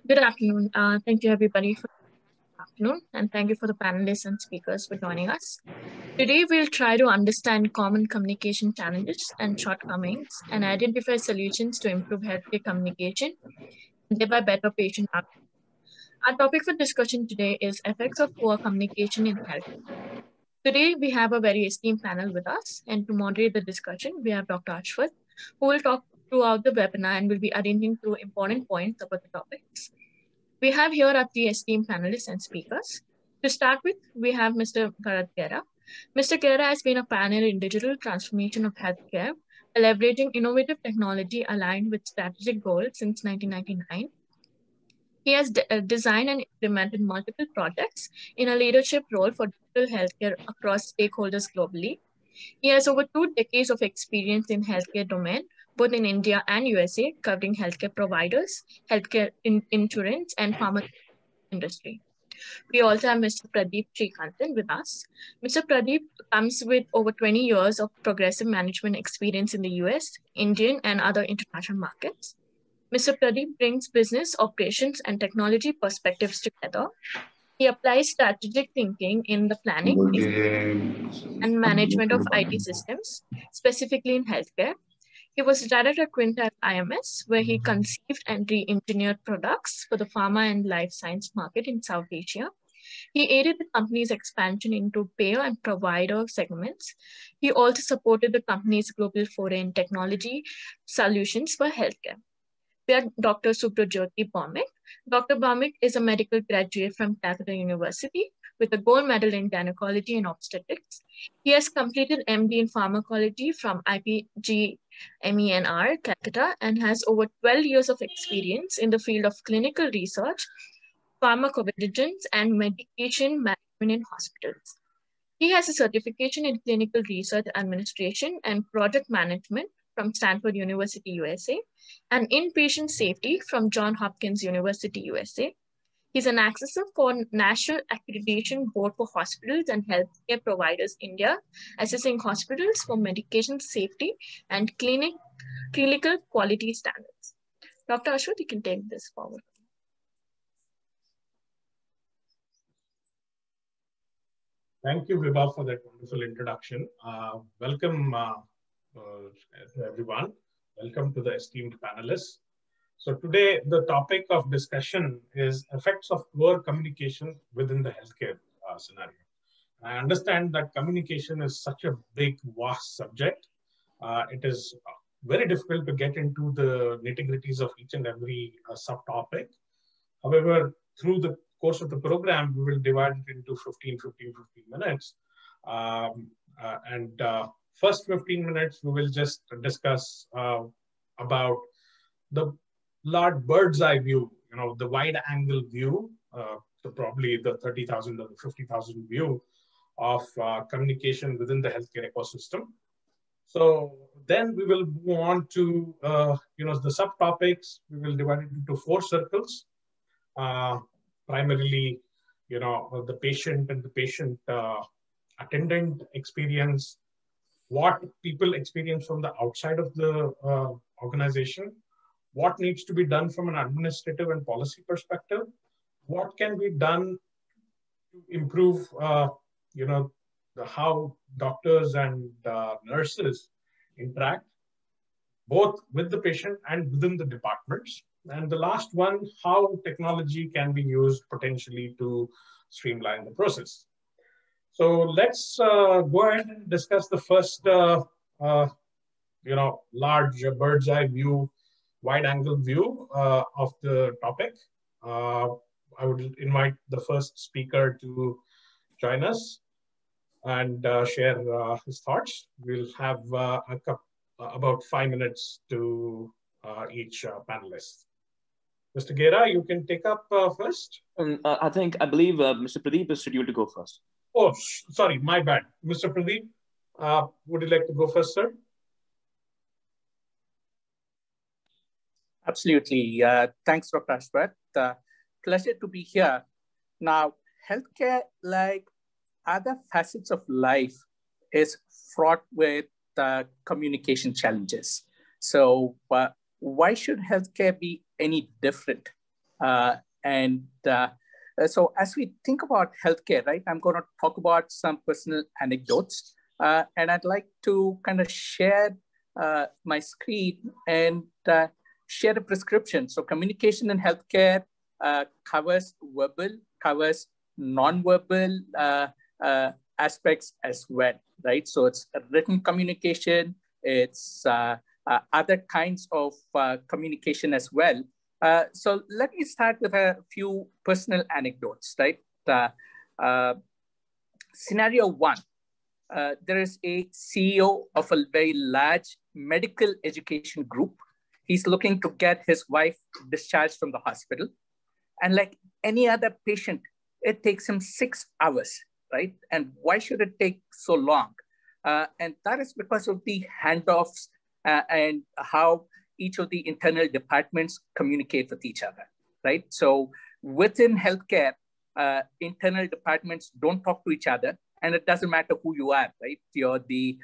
Good afternoon. Thank you, everybody, for the afternoon, and thank you for the panelists and speakers for joining us. Today, we'll try to understand common communication challenges and shortcomings and identify solutions to improve healthcare communication and thereby better patient outcomes. Our topic for discussion today is effects of poor communication in health. Today, we have a very esteemed panel with us, and to moderate the discussion, we have Dr. Ashwath, who will talk throughout the webinar and will be arranging through important points about the topics. We have here our three esteemed panelists and speakers. To start with, we have Mr. Bharat Gera. Mr. Gera has been a pioneer in digital transformation of healthcare, leveraging innovative technology aligned with strategic goals since 1999. He has designed and implemented multiple projects in a leadership role for digital healthcare across stakeholders globally. He has over 2 decades of experience in healthcare domain, both in India and USA, covering healthcare providers, healthcare insurance, and pharmaceutical industry. We also have Mr. Pradeep Srikantan with us. Mr. Pradeep comes with over 20 years of progressive management experience in the US, Indian, and other international markets. Mr. Pradeep brings business, operations, and technology perspectives together. He applies strategic thinking in the planning and management of IT systems, specifically in healthcare. He was director at Quinta at IMS, where he conceived and re-engineered products for the pharma and life science market in South Asia. He aided the company's expansion into payer and provider segments. He also supported the company's global foray in technology solutions for healthcare. We have Dr. Subrajyoti Bhaumik. Dr. Bhaumik is a medical graduate from Calcutta University with a gold medal in gynecology and obstetrics. He has completed MD in pharmacology from IPG-MENR, Calcutta, and has over 12 years of experience in the field of clinical research, pharmacovigilance, and medication management in hospitals. He has a certification in clinical research administration and project management from Stanford University, USA, and inpatient safety from Johns Hopkins University, USA. He's an assessor for National Accreditation Board for Hospitals and Healthcare Providers India, assessing hospitals for medication safety and clinical quality standards. Dr. Ashwath, you can take this forward. Thank you, Vibha, for that wonderful introduction. Welcome, everyone. Welcome to the esteemed panelists. So today, the topic of discussion is effects of poor communication within the healthcare scenario. I understand that communication is such a big, vast subject. It is very difficult to get into the nitty-gritties of each and every subtopic. However, through the course of the program, we will divide it into 15 minutes. First 15 minutes, we will just discuss about the large bird's eye view, the wide angle view, so probably the 30,000 or the 50,000 view of communication within the healthcare ecosystem. So then we will move on to, the subtopics. We will divide it into 4 circles. Primarily, the patient and the patient attendant experience, what people experience from the outside of the organization, what needs to be done from an administrative and policy perspective, what can be done to improve, how doctors and nurses interact, both with the patient and within the departments. And the last one, how technology can be used potentially to streamline the process. So let's go ahead and discuss the first, large bird's eye view, wide angle view of the topic. I would invite the first speaker to join us and share his thoughts. We'll have about 5 minutes to each panelist. Mr. Gera, you can take up first. I believe Mr. Pradeep is scheduled to go first. Oh, sorry, my bad. Mr. Pradeep, would you like to go first, sir? Absolutely. Thanks, Dr. Ashwath. Pleasure to be here. Now, healthcare, like other facets of life, is fraught with communication challenges. So why should healthcare be any different? So as we think about healthcare, right, I'm going to talk about some personal anecdotes. And I'd like to kind of share my screen and share a prescription. So communication in healthcare covers verbal, covers non-verbal aspects as well, right? So it's written communication, it's other kinds of communication as well. So let me start with a few personal anecdotes, right? Scenario one, there is a CEO of a very large medical education group. He's looking to get his wife discharged from the hospital. And like any other patient, it takes him 6 hours, right? And why should it take so long? And that is because of the handoffs and how each of the internal departments communicate with each other, right? So within healthcare, internal departments don't talk to each other, and it doesn't matter who you are, right? You're the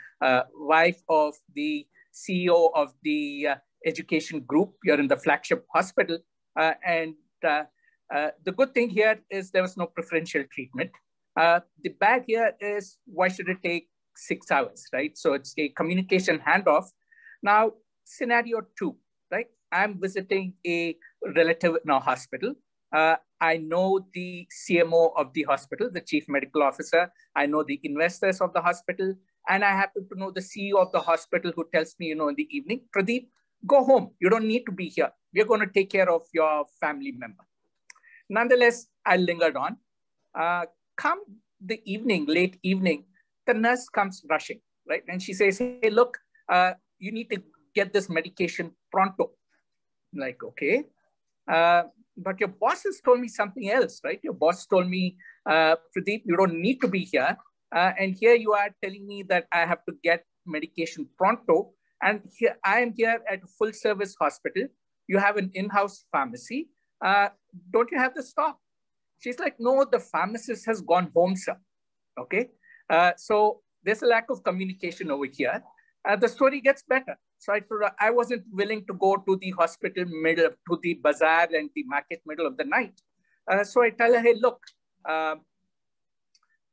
wife of the CEO of the education group, you're in the flagship hospital, and the good thing here is there was no preferential treatment. The bad here is why should it take 6 hours, right? So it's a communication handoff. Now, scenario two, right? I'm visiting a relative in a hospital. I know the CMO of the hospital, the chief medical officer. I know the investors of the hospital. And I happen to know the CEO of the hospital who tells me, in the evening, Pradeep, go home. You don't need to be here. We're going to take care of your family member. Nonetheless, I lingered on. Come the evening, late evening, the nurse comes rushing, right? And she says, hey, look, you need to get this medication pronto. I'm like, okay. But your boss has told me something else, right? Your boss told me, Pradeep, you don't need to be here. And here you are telling me that I have to get medication pronto. And here I am here at a full service hospital. You have an in-house pharmacy. Don't you have the stock? She's like, no, the pharmacist has gone home, sir. Okay. So there's a lack of communication over here. The story gets better. So I wasn't willing to go to the hospital middle, to the bazaar and the market middle of the night. So I tell her, hey, look, I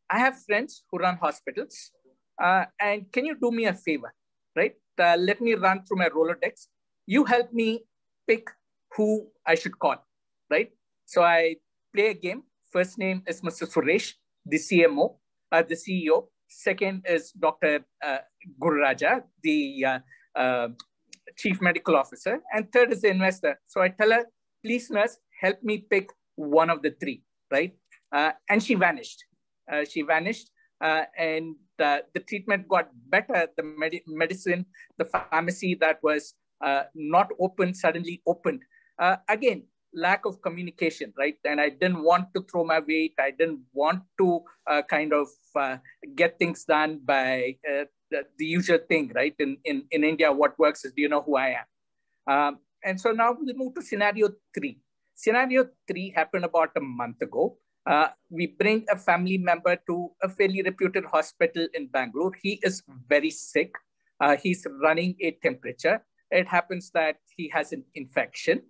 have friends who run hospitals. And can you do me a favor, right? Let me run through my Rolodex. You help me pick who I should call, right? So I play a game. First name is Mr. Suresh, the CMO, the CEO. Second is Dr. Guru Raja, the chief medical officer. And third is the investor. So I tell her, please nurse, help me pick one of the three, right? And she vanished. And the treatment got better. The medicine, the pharmacy that was not open suddenly opened. Again, lack of communication, right? And I didn't want to throw my weight. I didn't want to get things done by the usual thing, right? In India, what works is, do you know who I am? And so now we move to scenario three. Scenario three happened about a month ago. We bring a family member to a fairly reputed hospital in Bangalore. He is very sick. He's running a temperature. It happens that he has an infection,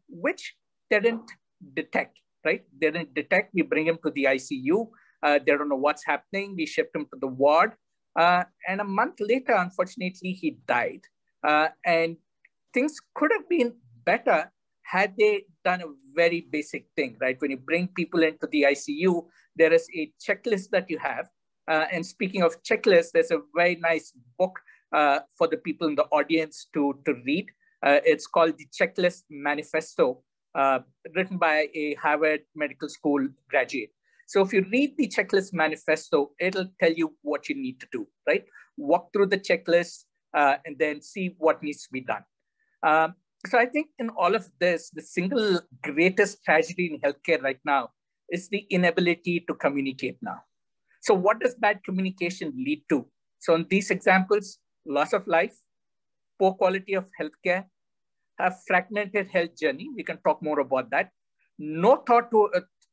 which they didn't detect, right? They didn't detect. We bring him to the ICU. They don't know what's happening. We shipped him to the ward. And a month later, unfortunately, he died. And things could have been better had they done a very basic thing, right? When you bring people into the ICU, there is a checklist that you have. And speaking of checklists, there's a very nice book for the people in the audience to read. It's called the Checklist Manifesto, written by a Harvard Medical School graduate. So if you read the Checklist Manifesto, it'll tell you what you need to do, right? Walk through the checklist and then see what needs to be done. So I think in all of this, the single greatest tragedy in healthcare right now is the inability to communicate now. So what does bad communication lead to? So in these examples, loss of life, poor quality of healthcare, a fragmented health journey. We can talk more about that. No thought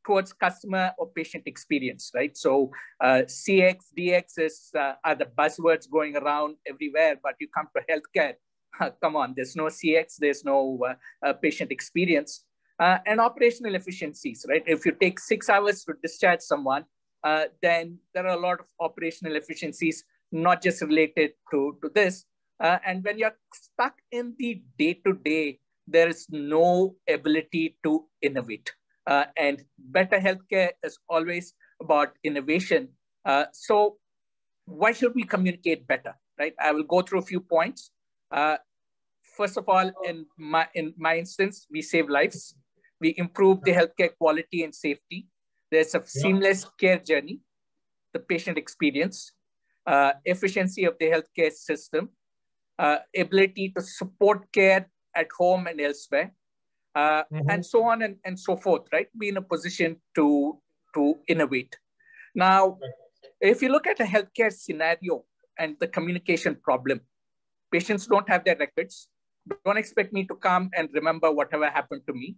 towards customer or patient experience, right? So CX, DX are the buzzwords going around everywhere, but you come to healthcare, come on, there's no CX, there's no patient experience. and operational efficiencies, right? If you take 6 hours to discharge someone, then there are a lot of operational efficiencies, not just related to this. And when you're stuck in the day-to-day, there is no ability to innovate. And better healthcare is always about innovation. So why should we communicate better, right? I will go through a few points. First of all, in my instance, we save lives. We improve the healthcare quality and safety. There's a seamless care journey, the patient experience, efficiency of the healthcare system, ability to support care at home and elsewhere, and so on and so forth, right? Be in a position to innovate. Now, if you look at a healthcare scenario and the communication problem, patients don't have their records. Don't expect me to come and remember whatever happened to me.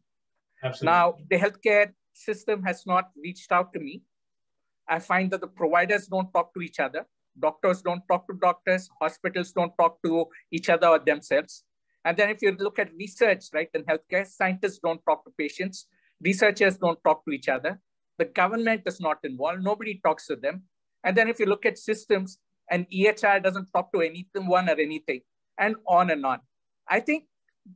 Absolutely. Now, the healthcare system has not reached out to me. I find that the providers don't talk to each other. Doctors don't talk to doctors. Hospitals don't talk to each other or themselves. And then if you look at research, right, in healthcare, scientists don't talk to patients. Researchers don't talk to each other. The government is not involved. Nobody talks to them. And then if you look at systems, and EHR doesn't talk to anyone or anything, and on and on. I think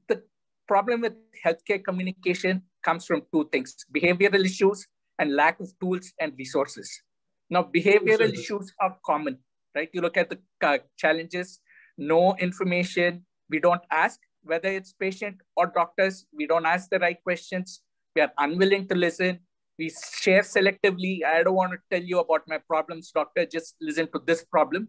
the problem with healthcare communication comes from two things: behavioral issues and lack of tools and resources. Now, behavioral issues are common, right? You look at the challenges, no information. We don't ask, whether it's patient or doctors. We don't ask the right questions. We are unwilling to listen. We share selectively. I don't want to tell you about my problems, doctor. Just listen to this problem.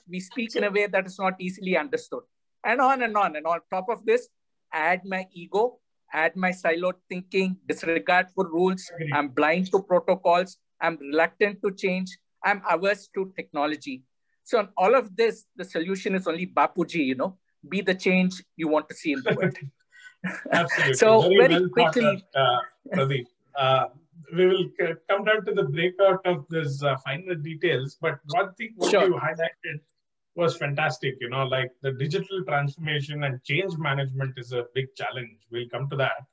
We speak in a way that is not easily understood. And on and on. And on top of this, add my ego, add my siloed thinking, disregard for rules. I'm blind to protocols. I'm reluctant to change. I'm averse to technology. So on all of this, the solution is only Bapuji, you know, be the change you want to see in the world. Absolutely. So very well quickly, Pradeep. We will come down to the breakout of this final details. But one thing what you highlighted was fantastic. You know, like the digital transformation and change management is a big challenge. We'll come to that.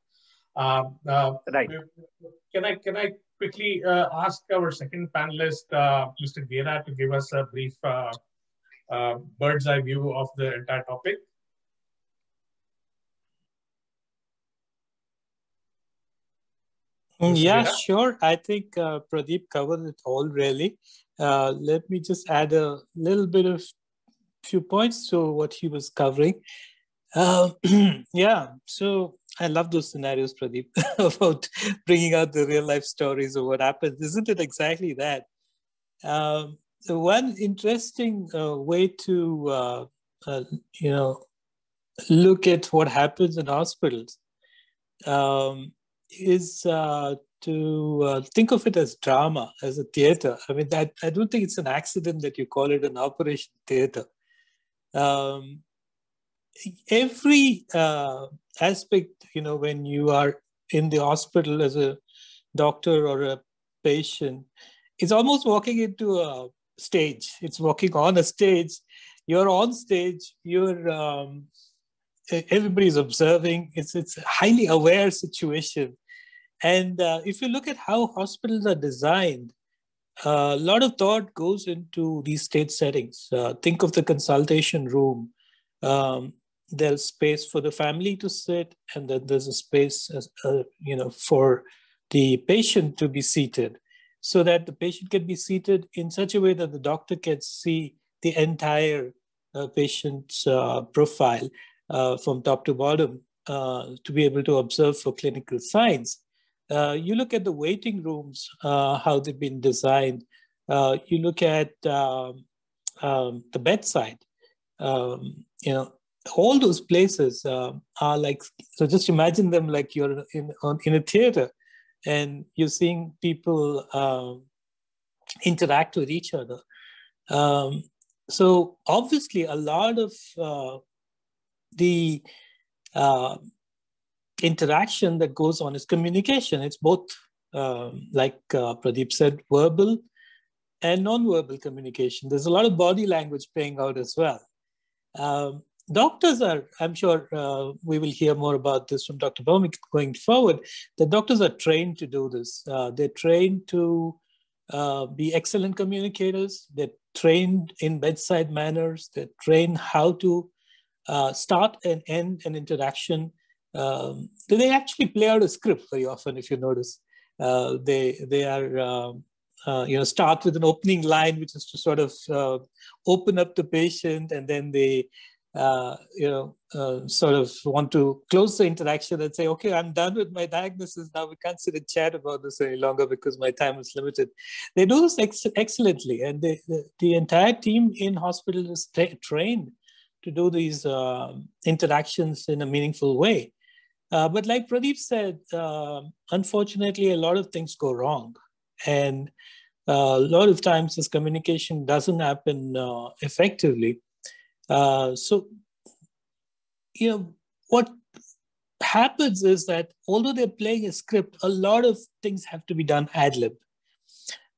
Right. Can I quickly ask our second panelist, Mr. Gera, to give us a brief bird's eye view of the entire topic? Yeah, sure. I think Pradeep covered it all really. Let me just add a little bit of few points to what he was covering. Yeah, so I love those scenarios, Pradeep, about bringing out the real life stories of what happens. Isn't it exactly that? The one interesting way to, you know, look at what happens in hospitals is to think of it as drama, as a theater. I mean, I don't think it's an accident that you call it an operation theater. Every aspect, you know, when you are in the hospital as a doctor or a patient, it's almost walking into a stage. It's walking on a stage. You're on stage. You're everybody's observing. It's a highly aware situation. And if you look at how hospitals are designed, a lot of thought goes into these stage settings. Think of the consultation room. There's space for the family to sit, and then there's a space, you know, for the patient to be seated, so that the patient can be seated in such a way that the doctor can see the entire patient's profile from top to bottom to be able to observe for clinical signs. You look at the waiting rooms, how they've been designed. You look at the bedside. You know, all those places are like, so just imagine them like you're in a theater and you're seeing people interact with each other. So obviously a lot of the interaction that goes on is communication. It's both, like Pradeep said, verbal and non-verbal communication. There's a lot of body language playing out as well. doctors are, I'm sure we will hear more about this from Dr. Bhaumik going forward. The doctors are trained to do this. They're trained to be excellent communicators. They're trained in bedside manners. They're trained how to start and end an interaction. They actually play out a script very often, if you notice. They are start with an opening line, which is to sort of open up the patient, and then they sort of want to close the interaction and say, okay, I'm done with my diagnosis. Now we can't sit and chat about this any longer because my time is limited. They do this excellently. And the entire team in hospital is trained to do these interactions in a meaningful way. But like Pradeep said, unfortunately, a lot of things go wrong. And a lot of times this communication doesn't happen effectively. So, what happens is that although they're playing a script, a lot of things have to be done ad lib.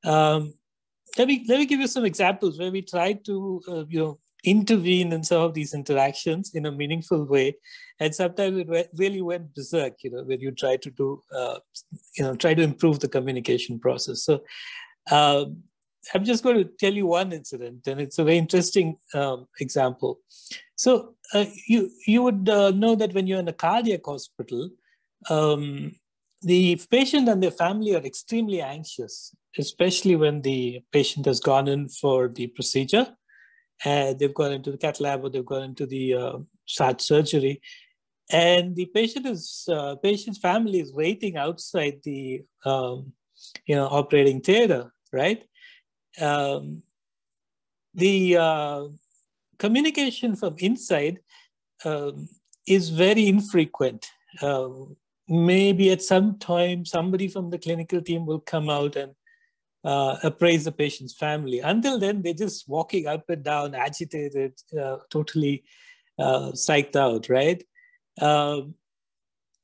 Let me give you some examples where we tried to, intervene in some of these interactions in a meaningful way. And sometimes it really went berserk, when you try to do, try to improve the communication process. So I'm just going to tell you one incident, and it's a very interesting example. So you would know that when you're in a cardiac hospital, the patient and their family are extremely anxious, especially when the patient has gone in for the procedure. They've gone into the cath lab or they've gone into the start surgery, and the patient's family is waiting outside the operating theater, right? The communication from inside is very infrequent. Maybe at some time somebody from the clinical team will come out and appraise the patient's family. Until then, they're just walking up and down, agitated, totally psyched out, right?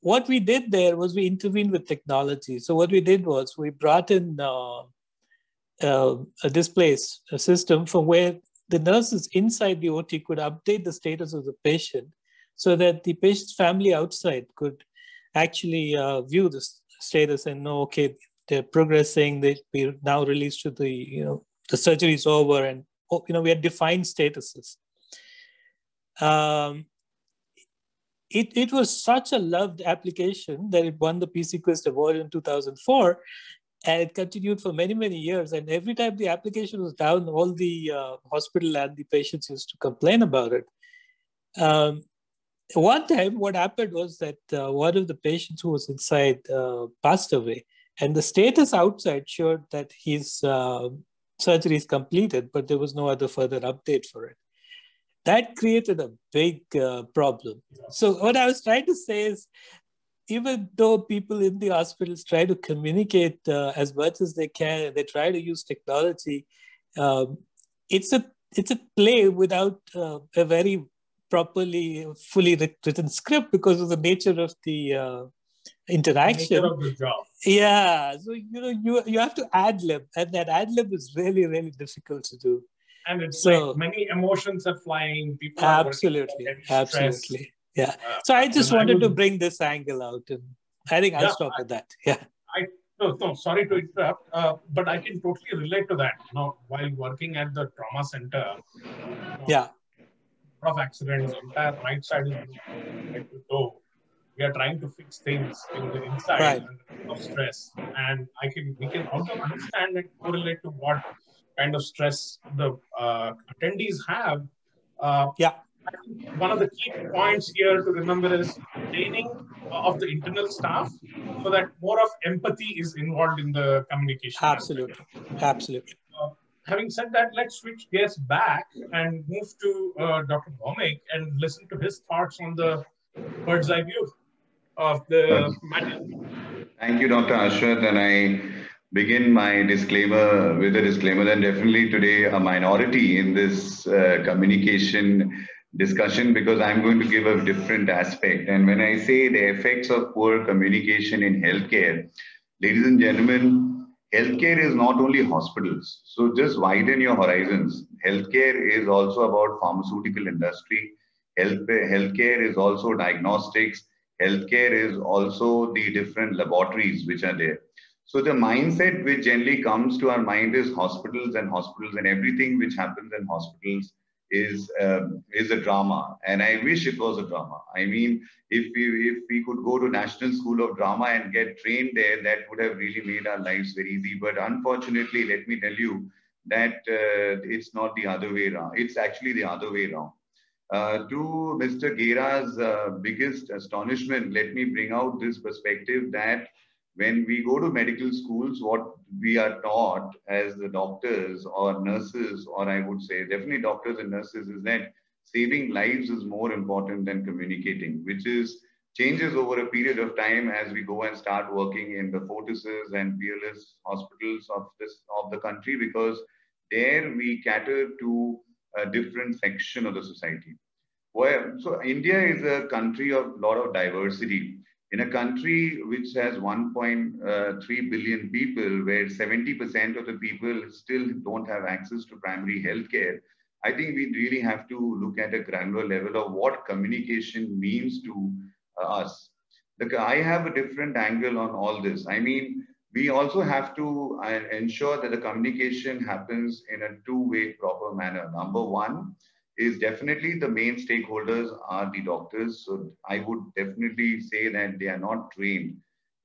What we did there was we intervened with technology. So what we did was we brought in a display system from where the nurses inside the OT could update the status of the patient so that the patient's family outside could actually view the status and know, okay, they're progressing, they be now released to the, the surgery is over, and, we had defined statuses. It was such a loved application that it won the PC Quest Award in 2004, and it continued for many, many years. And every time the application was down, all the hospital and the patients used to complain about it. One time, what happened was that one of the patients who was inside passed away. And the status outside showed that his surgery is completed, but there was no other further update for it. That created a big problem. So what I was trying to say is, even though people in the hospitals try to communicate as much as they can, they try to use technology, it's a play without a very properly, fully written script because of the nature of the interaction. Nature of the job. Yeah, so you have to ad lib, and that ad lib is really, really difficult to do. And it's like many emotions are flying. People are absolutely. Yeah. So I just wanted to bring this angle out, and I think I'll stop at that. Yeah. No, sorry to interrupt, but I can totally relate to that. While working at the trauma center, yeah, a lot of accidents, entire right side is head to toe. We are trying to fix things in the inside under of stress, and we can also understand and correlate to what kind of stress the attendees have. I think one of the key points here to remember is training of the internal staff so that more of empathy is involved in the communication. Absolutely. Having said that, let's switch gears back and move to Dr. Bhaumik and listen to his thoughts on the bird's eye view of the matter. Thank you, Dr. Ashwath, and I begin my disclaimer with a disclaimer that definitely today a minority in this communication discussion because I'm going to give a different aspect. And when I say the effects of poor communication in healthcare, ladies and gentlemen, healthcare is not only hospitals. So just widen your horizons. Healthcare is also about pharmaceutical industry. Healthcare is also diagnostics. Healthcare is also the different laboratories which are there. So the mindset which generally comes to our mind is hospitals, and everything which happens in hospitals is a drama. And I wish it was a drama. I mean, if we could go to National School of Drama and get trained there, that would have really made our lives very easy. But unfortunately, let me tell you that it's not the other way around. It's actually the other way around. To Mr. Gera's biggest astonishment, let me bring out this perspective that when we go to medical schools, what we are taught as the doctors or nurses, or I would say definitely doctors and nurses, is that saving lives is more important than communicating, which is changes over a period of time as we go and start working in the Fortises and Peerless hospitals of the country, because there we cater to a different section of the society. Well, so India is a country of a lot of diversity. In a country which has 1.3 billion people, where 70% of the people still don't have access to primary health care, I think we really have to look at a granular level of what communication means to us. I have a different angle on all this. I mean, we also have to ensure that the communication happens in a two-way proper manner. Number one is definitely the main stakeholders are the doctors. So I would definitely say that they are not trained.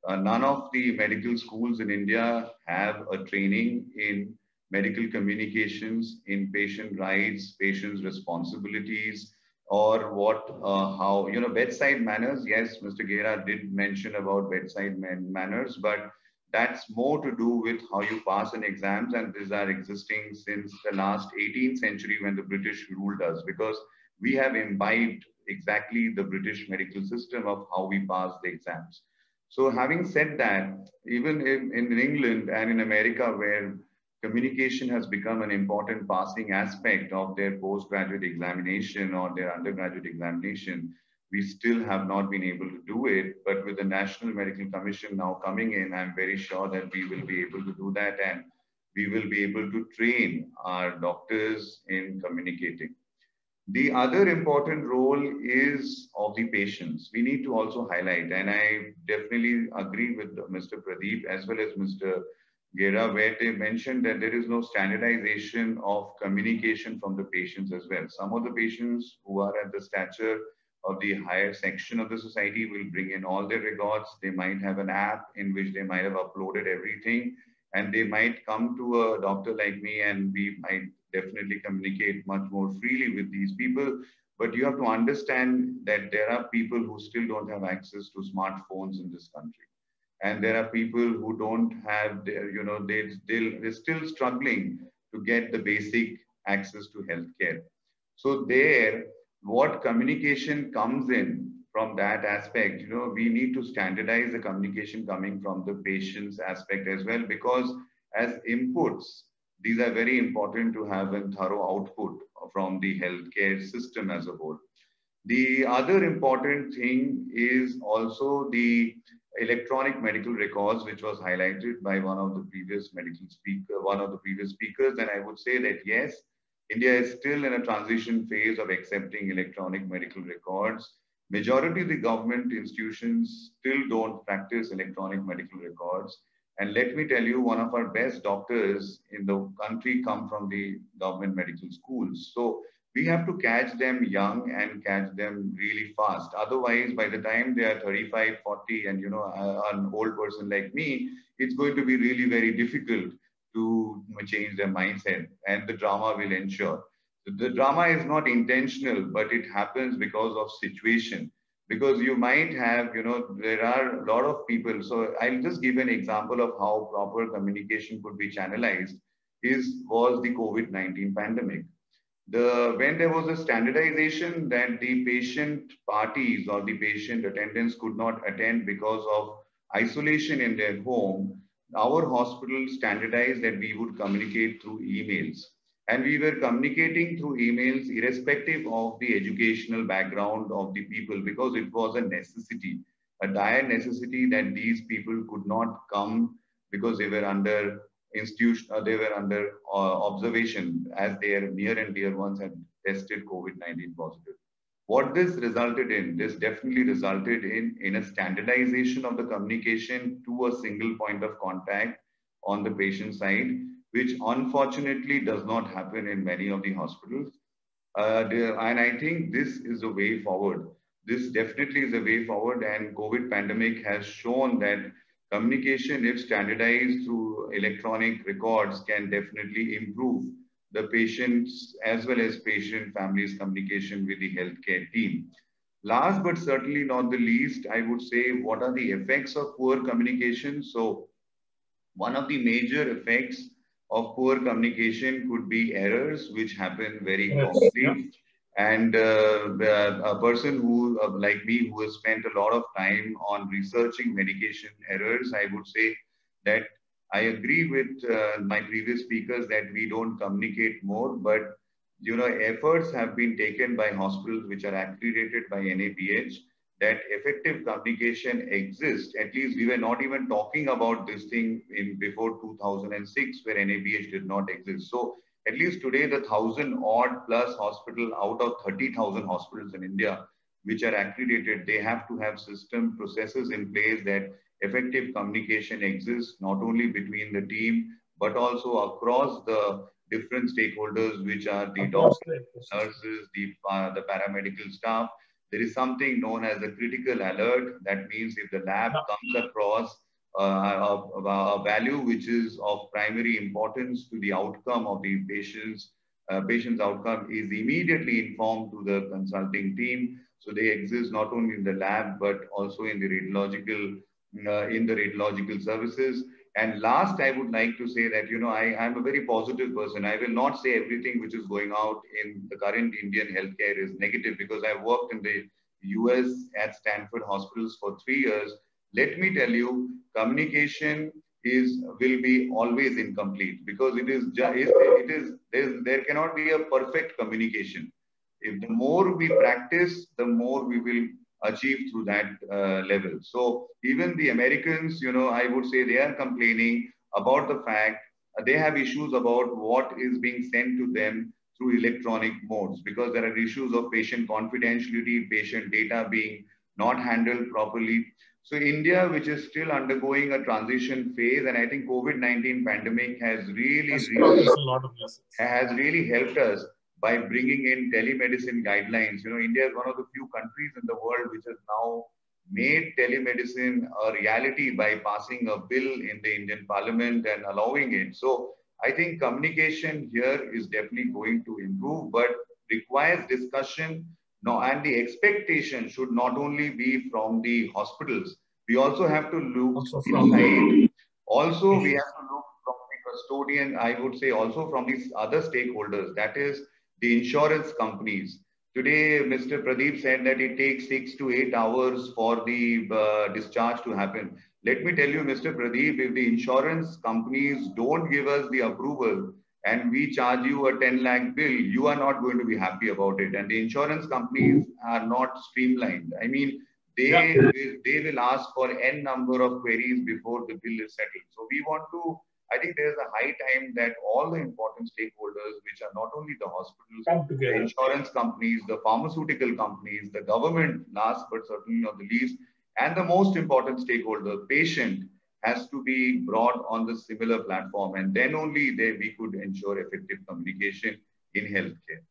None of the medical schools in India have a training in medical communications, in patient rights, patient's responsibilities, or how, bedside manners. Yes, Mr. Gera did mention about bedside manners, but that's more to do with how you pass an exams, and these are existing since the last 18th century when the British ruled us, because we have imbibed exactly the British medical system of how we pass the exams. So having said that, even in England and in America, where communication has become an important passing aspect of their postgraduate examination or their undergraduate examination, we still have not been able to do it. But with the National Medical Commission now coming in, I'm very sure that we will be able to do that, and we will be able to train our doctors in communicating. The other important role is of the patients. We need to also highlight, and I definitely agree with Mr. Pradeep as well as Mr. Gera, where they mentioned that there is no standardization of communication from the patients as well. Some of the patients who are at the stature of the higher section of the society will bring in all their records. They might have an app in which they might have uploaded everything, and they might come to a doctor like me, and we might definitely communicate much more freely with these people. But you have to understand that there are people who still don't have access to smartphones in this country. And there are people who don't have, they're still struggling to get the basic access to healthcare. So there, what communication comes in from that aspect, we need to standardize the communication coming from the patient's aspect as well, because as inputs, these are very important to have a thorough output from the healthcare system as a whole. The other important thing is also the electronic medical records, which was highlighted by one of the previous speakers. And I would say that yes, India is still in a transition phase of accepting electronic medical records. Majority of the government institutions still don't practice electronic medical records. And let me tell you, one of our best doctors in the country come from the government medical schools. So we have to catch them young and catch them really fast. Otherwise, by the time they are 35, 40, and an old person like me, it's going to be really very difficult to change their mindset, and the drama will ensure. The drama is not intentional, but it happens because of situation. Because you might have, there are a lot of people. So I'll just give an example of how proper communication could be channelized was the COVID-19 pandemic. When there was a standardization that the patient parties or the patient attendants could not attend because of isolation in their home, our hospital standardized that we would communicate through emails. And we were communicating through emails irrespective of the educational background of the people, because it was a necessity, a dire necessity that these people could not come because they were under observation as their near and dear ones had tested COVID-19 positive. What this resulted in, this definitely resulted in a standardization of the communication to a single point of contact on the patient side, which unfortunately does not happen in many of the hospitals. And I think this is a way forward. This definitely is a way forward, and COVID pandemic has shown that communication, if standardized through electronic records, can definitely improve the patients as well as patient families' communication with the healthcare team. Last but certainly not the least, I would say, what are the effects of poor communication? So one of the major effects of poor communication could be errors, which happen very commonly. Yeah. And a person who, like me, who has spent a lot of time on researching medication errors, I would say that I agree with my previous speakers that we don't communicate more, but efforts have been taken by hospitals which are accredited by NABH that effective communication exists. At least we were not even talking about this thing in before 2006, where NABH did not exist. So at least today, the 1,000 odd plus hospital out of 30,000 hospitals in India, which are accredited, they have to have system processes in place that effective communication exists, not only between the team, but also across the different stakeholders, which are the doctors, nurses, the paramedical staff. There is something known as a critical alert. That means if the lab comes across a value which is of primary importance to the outcome of the patient's outcome, is immediately informed to the consulting team. So they exist not only in the lab, but also in the radiological services. And last, I would like to say that, I'm a very positive person. I will not say everything which is going out in the current Indian healthcare is negative, because I worked in the US at Stanford hospitals for 3 years. Let me tell you, communication will be always incomplete, because there cannot be a perfect communication. If the more we practice, the more we will achieve through that level. So even the Americans, I would say they are complaining about the fact they have issues about what is being sent to them through electronic modes, because there are issues of patient confidentiality, patient data being not handled properly. So India, which is still undergoing a transition phase, and I think COVID-19 pandemic has really helped us by bringing in telemedicine guidelines. India is one of the few countries in the world which has now made telemedicine a reality by passing a bill in the Indian Parliament and allowing it. So I think communication here is definitely going to improve, but requires discussion. No, and the expectation should not only be from the hospitals. We also have to look inside. Also, we have to look from the custodian, I would say, also from these other stakeholders, that is the insurance companies. Today, Mr. Pradeep said that it takes 6 to 8 hours for the discharge to happen. Let me tell you, Mr. Pradeep, if the insurance companies don't give us the approval and we charge you a 10 lakh bill, you are not going to be happy about it. And the insurance companies are not streamlined. I mean, they will ask for N number of queries before the bill is settled. So we want to, I think there's a high time that all the important stakeholders, which are not only the hospitals, the insurance companies, the pharmaceutical companies, the government, last but certainly not the least, and the most important stakeholder, patient, has to be brought on the similar platform. And then only we could ensure effective communication in healthcare.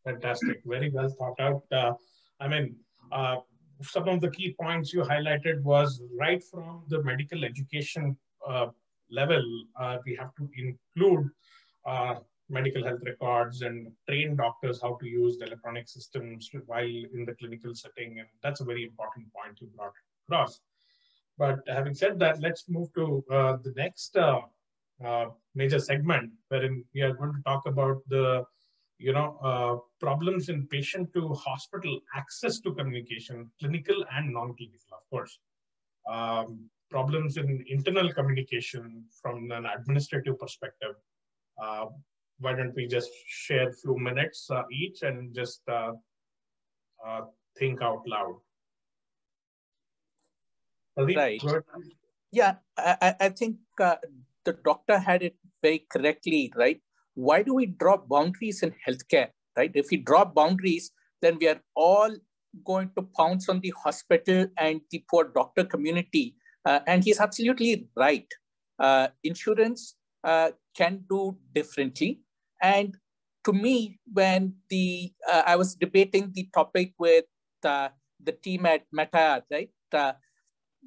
Fantastic. Very well thought out. Some of the key points you highlighted was right from the medical education level, we have to include medical health records and train doctors how to use the electronic systems while in the clinical setting. And that's a very important point you brought across. But having said that, let's move to the next major segment, wherein we are going to talk about the problems in patient to hospital access to communication, clinical and non-clinical, of course. Problems in internal communication from an administrative perspective. Why don't we just share a few minutes each and just think out loud. Right. Yeah, I think the doctor had it very correctly, right? Why do we draw boundaries in healthcare, right? If we draw boundaries, then we are all going to pounce on the hospital and the poor doctor community. And he's absolutely right. Insurance can do differently. And to me, when I was debating the topic with the team at Meta, right?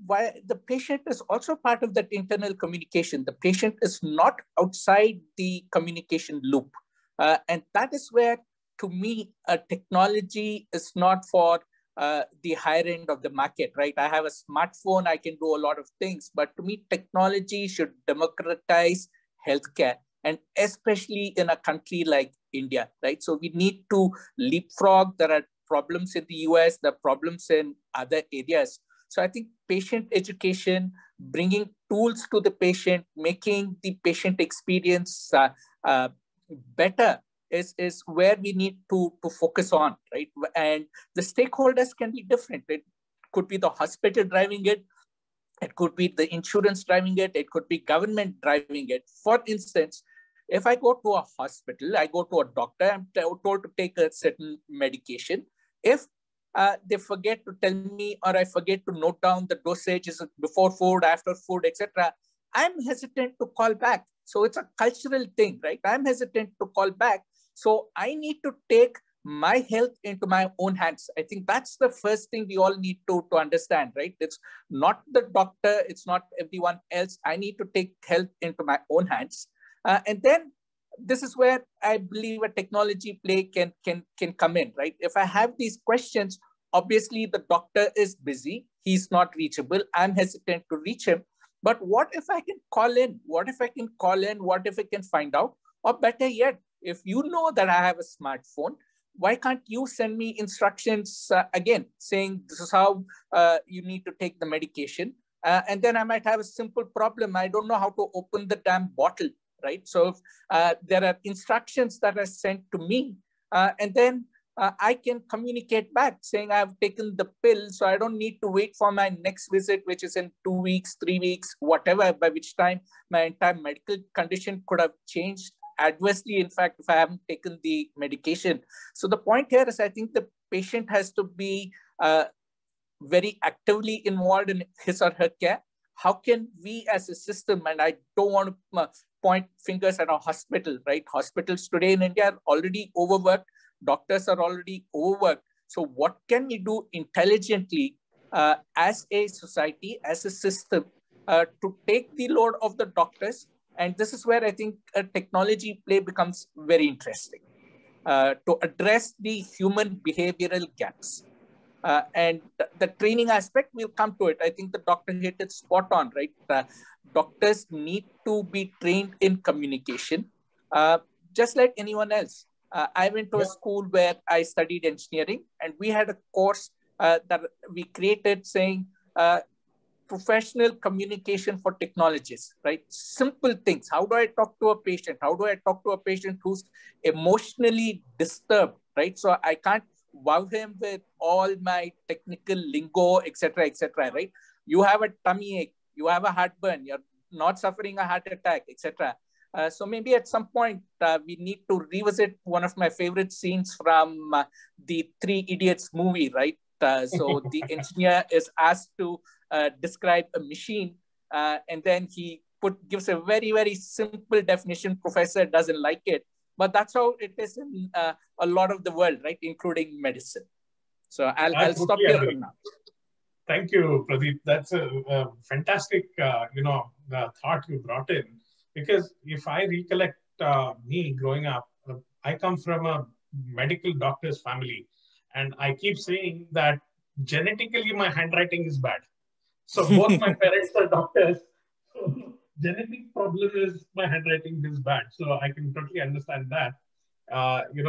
Why the patient is also part of that internal communication. The patient is not outside the communication loop. And that is where, to me, technology is not for the higher end of the market, right? I have a smartphone, I can do a lot of things, but to me, technology should democratize healthcare, and especially in a country like India, right? So we need to leapfrog. There are problems in the US, there are problems in other areas. So I think patient education, bringing tools to the patient, making the patient experience better is where we need to focus on, right? And the stakeholders can be different. It could be the hospital driving it. It could be the insurance driving it. It could be government driving it. For instance, if I go to a hospital, I go to a doctor, I'm told to take a certain medication. If they forget to tell me, or I forget to note down the dosage, is it before food, after food, etc., I'm hesitant to call back. So it's a cultural thing, right? I'm hesitant to call back. So I need to take my health into my own hands. I think that's the first thing we all need to understand, right? It's not the doctor, it's not everyone else. I need to take health into my own hands. And then this is where I believe a technology play can come in, right? If I have these questions, obviously the doctor is busy, he's not reachable, I'm hesitant to reach him. But what if I can call in? What if I can call in? What if I can find out? Or better yet, if you know that I have a smartphone, why can't you send me instructions again, saying this is how you need to take the medication? And then I might have a simple problem. I don't know how to open the damn bottle, right? So if, there are instructions that are sent to me, and then I can communicate back saying I've taken the pill, so I don't need to wait for my next visit, which is in 2 weeks, 3 weeks, whatever, by which time my entire medical condition could have changed adversely, in fact, if I haven't taken the medication. So the point here is I think the patient has to be very actively involved in his or her care. How can we as a system, and I don't want to point fingers at a hospital, right? Hospitals today in India are already overworked. Doctors are already overworked. So what can we do intelligently as a society, as a system, to take the load of the doctors? And this is where I think a technology play becomes very interesting to address the human behavioral gaps. And the training aspect, we'll come to it. I think the doctor hit it spot on, right? Doctors need to be trained in communication, just like anyone else. I went to a school where I studied engineering, and we had a course that we created saying professional communication for technologists, right? Simple things. How do I talk to a patient? How do I talk to a patient who's emotionally disturbed, right? So I can't wow him with all my technical lingo, etc., right? You have a tummy ache, you have a heartburn, you're not suffering a heart attack, etc. So maybe at some point we need to revisit one of my favorite scenes from the Three Idiots movie, right? So the engineer is asked to describe a machine, and then he gives a very, very simple definition. Professor doesn't like it, but that's how it is in a lot of the world, right? Including medicine. So I'll stop here for now. Thank you, Pradeep. That's a fantastic, thought you brought in. Because if I recollect me growing up, I come from a medical doctor's family. And I keep saying that genetically my handwriting is bad. So both my parents are doctors. So genetic problem is my handwriting is bad. So I can totally understand that.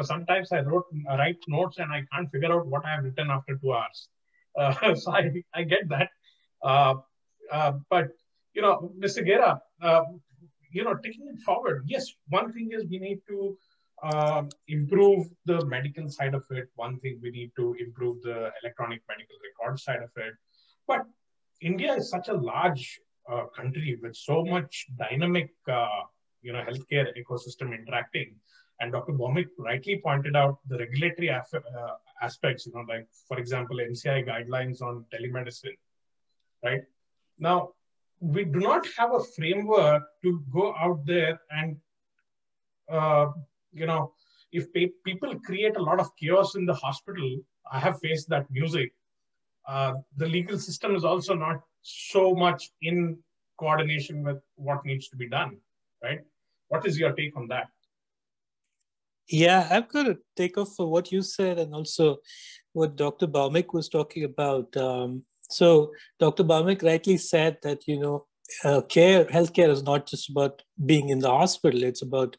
Sometimes I write notes and I can't figure out what I have written after 2 hours. So I get that. But, Mr. Gera, taking it forward, yes, one thing is we need to improve the medical side of it. One thing we need to improve the electronic medical record side of it. But India is such a large country with so much dynamic, healthcare ecosystem interacting. And Dr. Bhaumik rightly pointed out the regulatory aspects, like, for example, NCI guidelines on telemedicine, right? Now, we do not have a framework to go out there and, if people create a lot of chaos in the hospital, I have faced that music. The legal system is also not so much in coordination with what needs to be done, right? What is your take on that? Yeah, I've got to take off for what you said and also what Dr. Bhaumik was talking about. So Dr. Bhaumik rightly said that, healthcare is not just about being in the hospital. It's about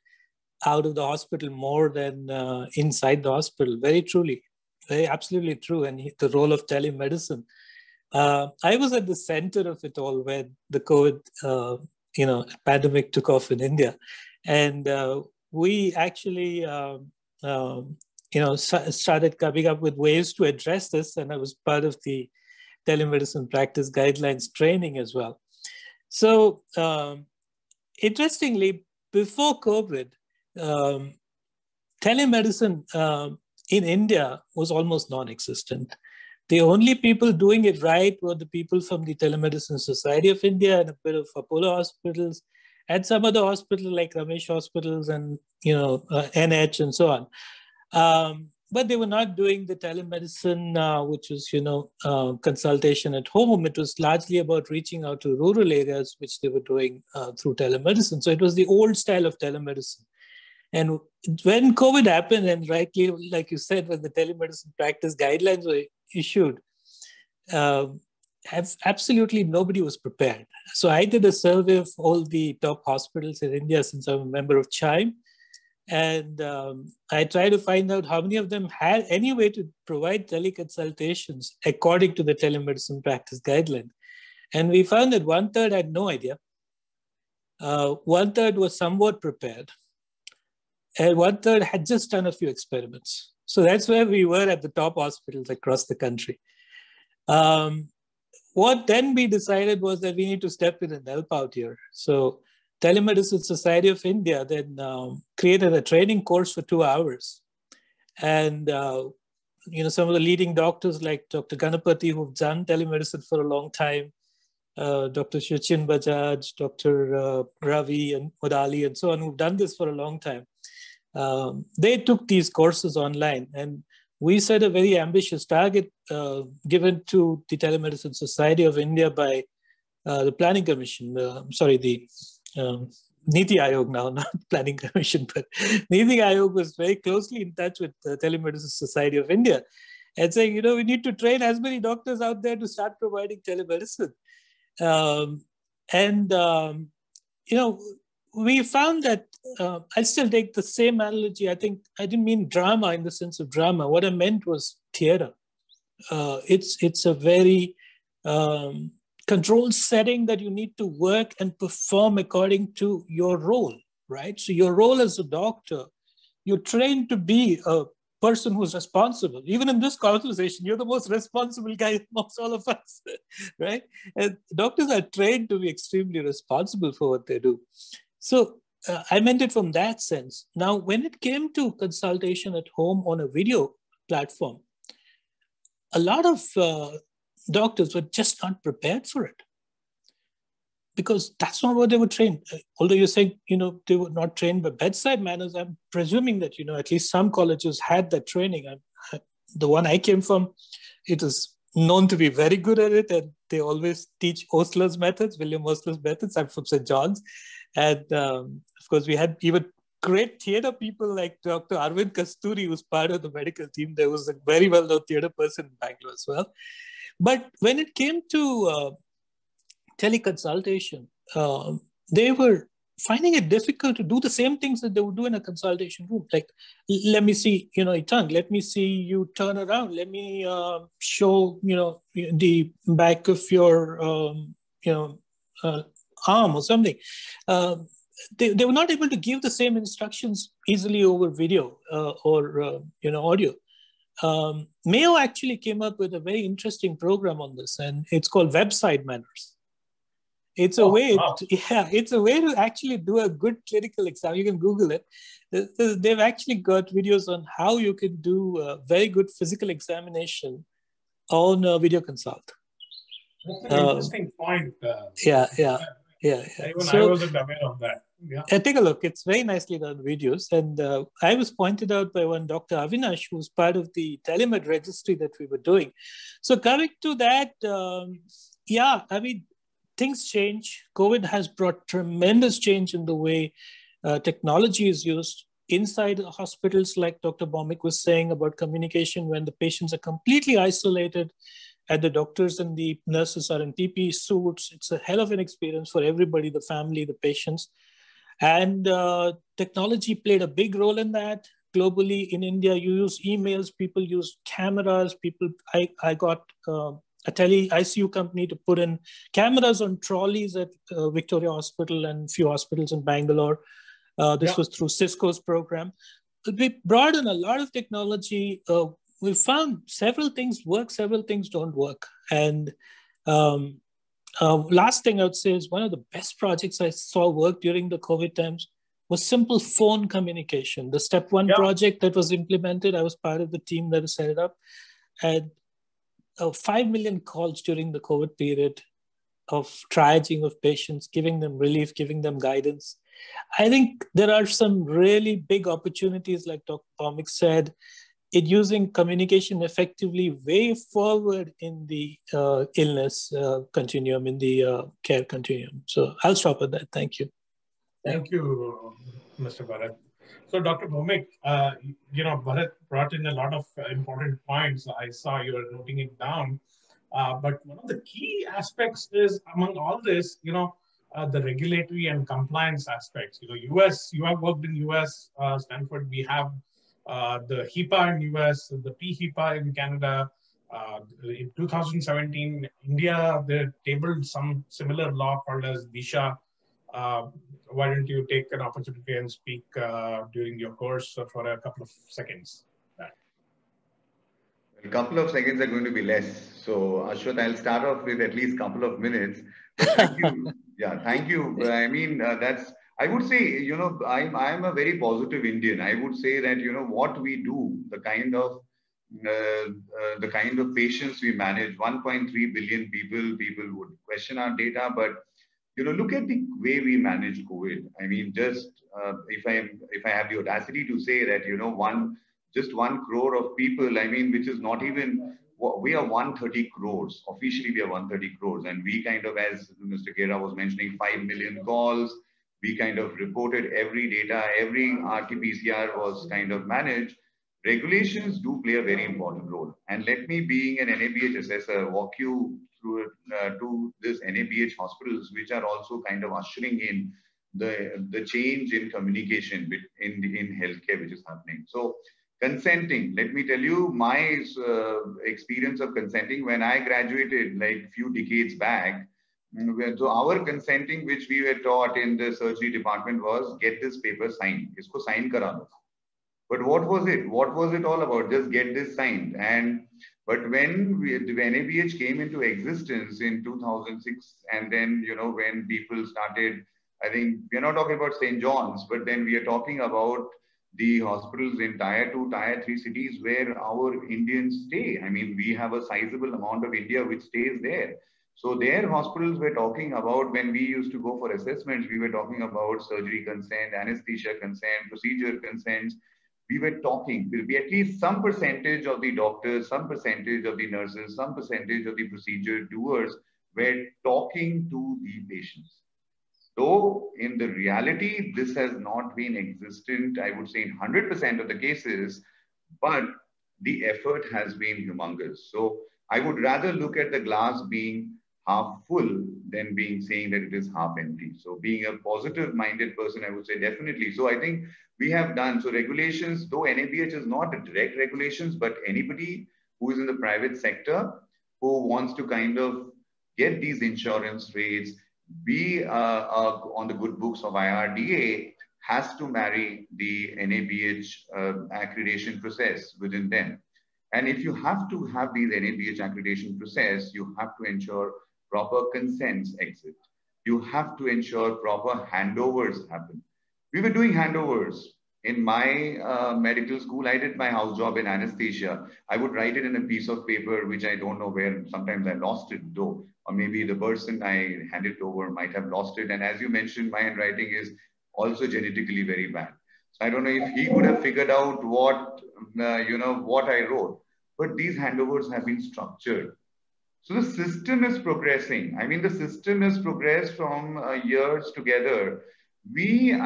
out of the hospital more than inside the hospital. Very truly, very absolutely true. And the role of telemedicine. I was at the center of it all when the COVID, pandemic took off in India. And we actually, started coming up with ways to address this. And I was part of the telemedicine practice guidelines training as well. So interestingly, before COVID, telemedicine in India was almost non-existent. The only people doing it right were the people from the Telemedicine Society of India and a bit of Apollo hospitals and some other hospitals like Ramesh hospitals and, NH and so on. But they were not doing the telemedicine, which was, consultation at home. It was largely about reaching out to rural areas, which they were doing through telemedicine. So it was the old style of telemedicine. And when COVID happened, and rightly, like you said, when the telemedicine practice guidelines were issued, absolutely nobody was prepared. So I did a survey of all the top hospitals in India since I'm a member of CHIME. And I tried to find out how many of them had any way to provide teleconsultations according to the telemedicine practice guideline. And we found that 1/3 had no idea. 1/3 was somewhat prepared. And 1/3 had just done a few experiments. So that's where we were at the top hospitals across the country. What then we decided was that we need to step in and help out here. So Telemedicine Society of India then created a training course for 2 hours. And some of the leading doctors like Dr. Ganapati, who've done telemedicine for a long time, Dr. Sachin Bajaj, Dr. Ravi and Odali and so on, who've done this for a long time. They took these courses online, and we set a very ambitious target given to the Telemedicine Society of India by the Planning Commission, Niti Aayog now, not Planning Commission, but Niti Aayog was very closely in touch with the Telemedicine Society of India and saying, we need to train as many doctors out there to start providing telemedicine. We found that, I'll still take the same analogy. I think I didn't mean drama in the sense of drama. What I meant was theater. It's a very controlled setting that you need to work and perform according to your role, right? So your role as a doctor, you're trained to be a person who's responsible. Even in this conversation, you're the most responsible guy amongst all of us, right? And doctors are trained to be extremely responsible for what they do. So I meant it from that sense. Now, when it came to consultation at home on a video platform, a lot of doctors were just not prepared for it because that's not what they were trained. Although you're saying, they were not trained by bedside manners, I'm presuming that, at least some colleges had that training. The one I came from, it is known to be very good at it, and they always teach Osler's methods, William Osler's methods. I'm from St. John's. And of course, we had even great theater people like Dr. Arvind Kasturi, who's part of the medical team. There was a very well-known theater person in Bangalore as well. But when it came to teleconsultation, they were finding it difficult to do the same things that they would do in a consultation room. Like, let me see, your tongue. Let me see you turn around. Let me show, the back of your, arm or something. They were not able to give the same instructions easily over video or audio. Mayo actually came up with a very interesting program on this, and it's called Webside Manners. It's a way, it's a way to actually do a good clinical exam. You can Google it. They've actually got videos on how you can do a very good physical examination on a video consult. That's an interesting point. Yeah. Even so, I wasn't aware of that. Yeah. Take a look. It's very nicely done videos. And I was pointed out by one Dr. Avinash, who was part of the telemed registry that we were doing. So coming to that, I mean, things change. COVID has brought tremendous change in the way technology is used inside hospitals, like Dr. Bhowmick was saying about communication when the patients are completely isolated and the doctors and the nurses are in PPE suits. It's a hell of an experience for everybody, the family, the patients. And technology played a big role in that. Globally, in India, you use emails, people use cameras. I got a tele-ICU company to put in cameras on trolleys at Victoria Hospital and a few hospitals in Bangalore. This was through Cisco's program. We brought in a lot of technology. We found several things work, several things don't work. And last thing I would say is one of the best projects I saw work during the COVID times was simple phone communication. The Step One project that was implemented, I was part of the team that set it up. And 5 million calls during the COVID period of triaging of patients, giving them relief, giving them guidance. I think there are some really big opportunities, like Dr. Bhowmick said, in using communication effectively way forward in the illness continuum, in the care continuum. So I'll stop at that. Thank you. Thank you, Mr. Bharat. So Dr. Bhowmick, Bharat brought in a lot of important points. I saw you were noting it down. But one of the key aspects is, among all this, the regulatory and compliance aspects. US, you have worked in US, Stanford, we have the HIPAA in US, the PHIPAA in Canada. In 2017, India, they tabled some similar law called as DISHA. Why don't you take an opportunity and speak during your course for a couple of seconds? A couple of seconds are going to be less. So Ashwath, I'll start off with at least a couple of minutes. But thank you. Yeah, thank you. I mean, I would say, I'm a very positive Indian. I would say that, what we do, the kind of patients we manage, 1.3 billion people would question our data, but look at the way we manage COVID. I mean, just if I have the audacity to say that, just 1 crore of people, I mean, which is not even, we are 130 crores. Officially, we are 130 crores. And we kind of, as Mr. Gera was mentioning, 5 million calls. We kind of reported every data, every RT-PCR was kind of managed. Regulations do play a very important role. And let me, being an NABH assessor, walk you through to this NABH hospitals, which are also kind of ushering in the change in communication in healthcare, which is happening. So consenting, let me tell you my experience of consenting when I graduated like a few decades back. So our consenting, which we were taught in the surgery department, was get this paper signed. Isko sign kara do. But what was it? What was it all about? Just get this signed. But when the NABH came into existence in 2006, and then, when people started, I think we're not talking about St. John's, but then we are talking about the hospitals in Tier 2, Tier 3 cities where our Indians stay. I mean, we have a sizable amount of India which stays there. So their hospitals were talking about, when we used to go for assessments, we were talking about surgery consent, anesthesia consent, procedure consents. We were talking, will be at least some percentage of the doctors, some percentage of the nurses, some percentage of the procedure doers were talking to the patients. Though in the reality, this has not been existent, I would say in 100% of the cases, but the effort has been humongous. So I would rather look at the glass being half full than saying that it is half empty. So being a positive minded person, I would say definitely. So I think we have done, so regulations, though NABH is not a direct regulations, but anybody who is in the private sector who wants to kind of get these insurance rates, be on the good books of IRDA, has to marry the NABH accreditation process within them. And if you have to have these NABH accreditation process, you have to ensure proper consents exist. you have to ensure proper handovers happen. We were doing handovers. In my medical school, I did my house job in anesthesia. I would write it in a piece of paper, which I don't know where. Sometimes I lost it though, or maybe the person I handed over might have lost it. And as you mentioned, my handwriting is also genetically very bad. So I don't know if he could have figured out what, what I wrote. But these handovers have been structured. So the system is progressing. I mean, the system has progressed from years together.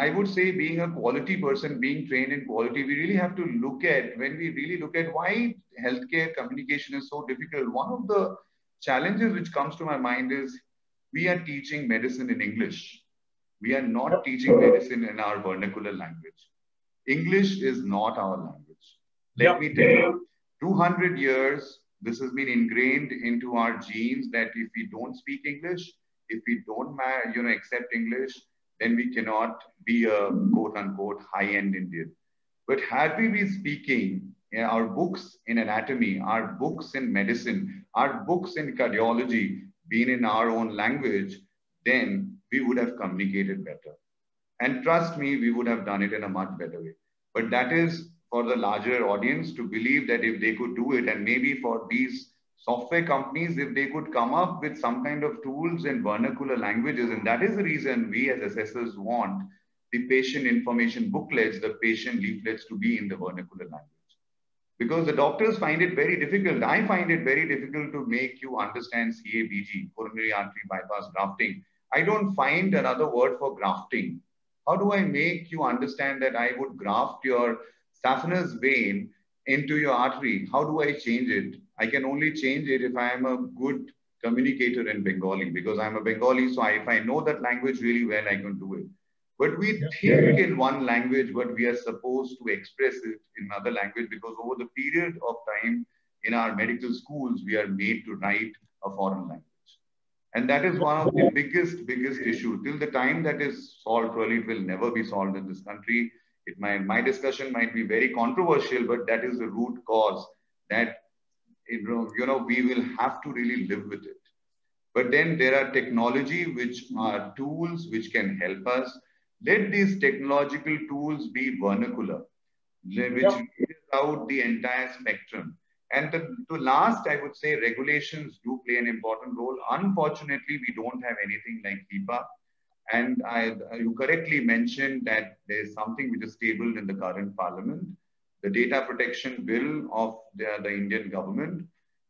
I would say, being a quality person, being trained in quality, we really have to look at, when we really look at why healthcare communication is so difficult, one of the challenges which comes to my mind is we are teaching medicine in English. We are not teaching medicine in our vernacular language. English is not our language. Let me tell you, 200 years, this has been ingrained into our genes that if we don't speak English, if we don't accept English, then we cannot be a quote-unquote high-end Indian. But had we been speaking our books in anatomy, our books in medicine, our books in cardiology, being in our own language, then we would have communicated better. And trust me, we would have done it in a much better way. But that is for the larger audience to believe that if they could do it, and maybe for these software companies, if they could come up with some kind of tools in vernacular languages, and that is the reason we as assessors want the patient information booklets, the patient leaflets to be in the vernacular language. Because the doctors find it very difficult. I find it very difficult to make you understand CABG, coronary artery bypass grafting. I don't find another word for grafting. How do I make you understand that I would graft your saphenous vein into your artery? How do I change it? I can only change it if I am a good communicator in Bengali, because I'm a Bengali. So if I know that language really well, I can do it. But we think in one language, but we are supposed to express it in another language, because over the period of time in our medical schools, we are made to write a foreign language. And that is one of the biggest issue. Till the time that is solved, probably it will never be solved in this country. My discussion might be very controversial, but that is the root cause that, we will have to really live with it. But then there are technology, which are tools which can help us. Let these technological tools be vernacular, which reaches out the entire spectrum. And to last, I would say regulations do play an important role. Unfortunately, we don't have anything like HIPAA. And you correctly mentioned that there's something which is tabled in the current parliament, the data protection bill of the Indian government.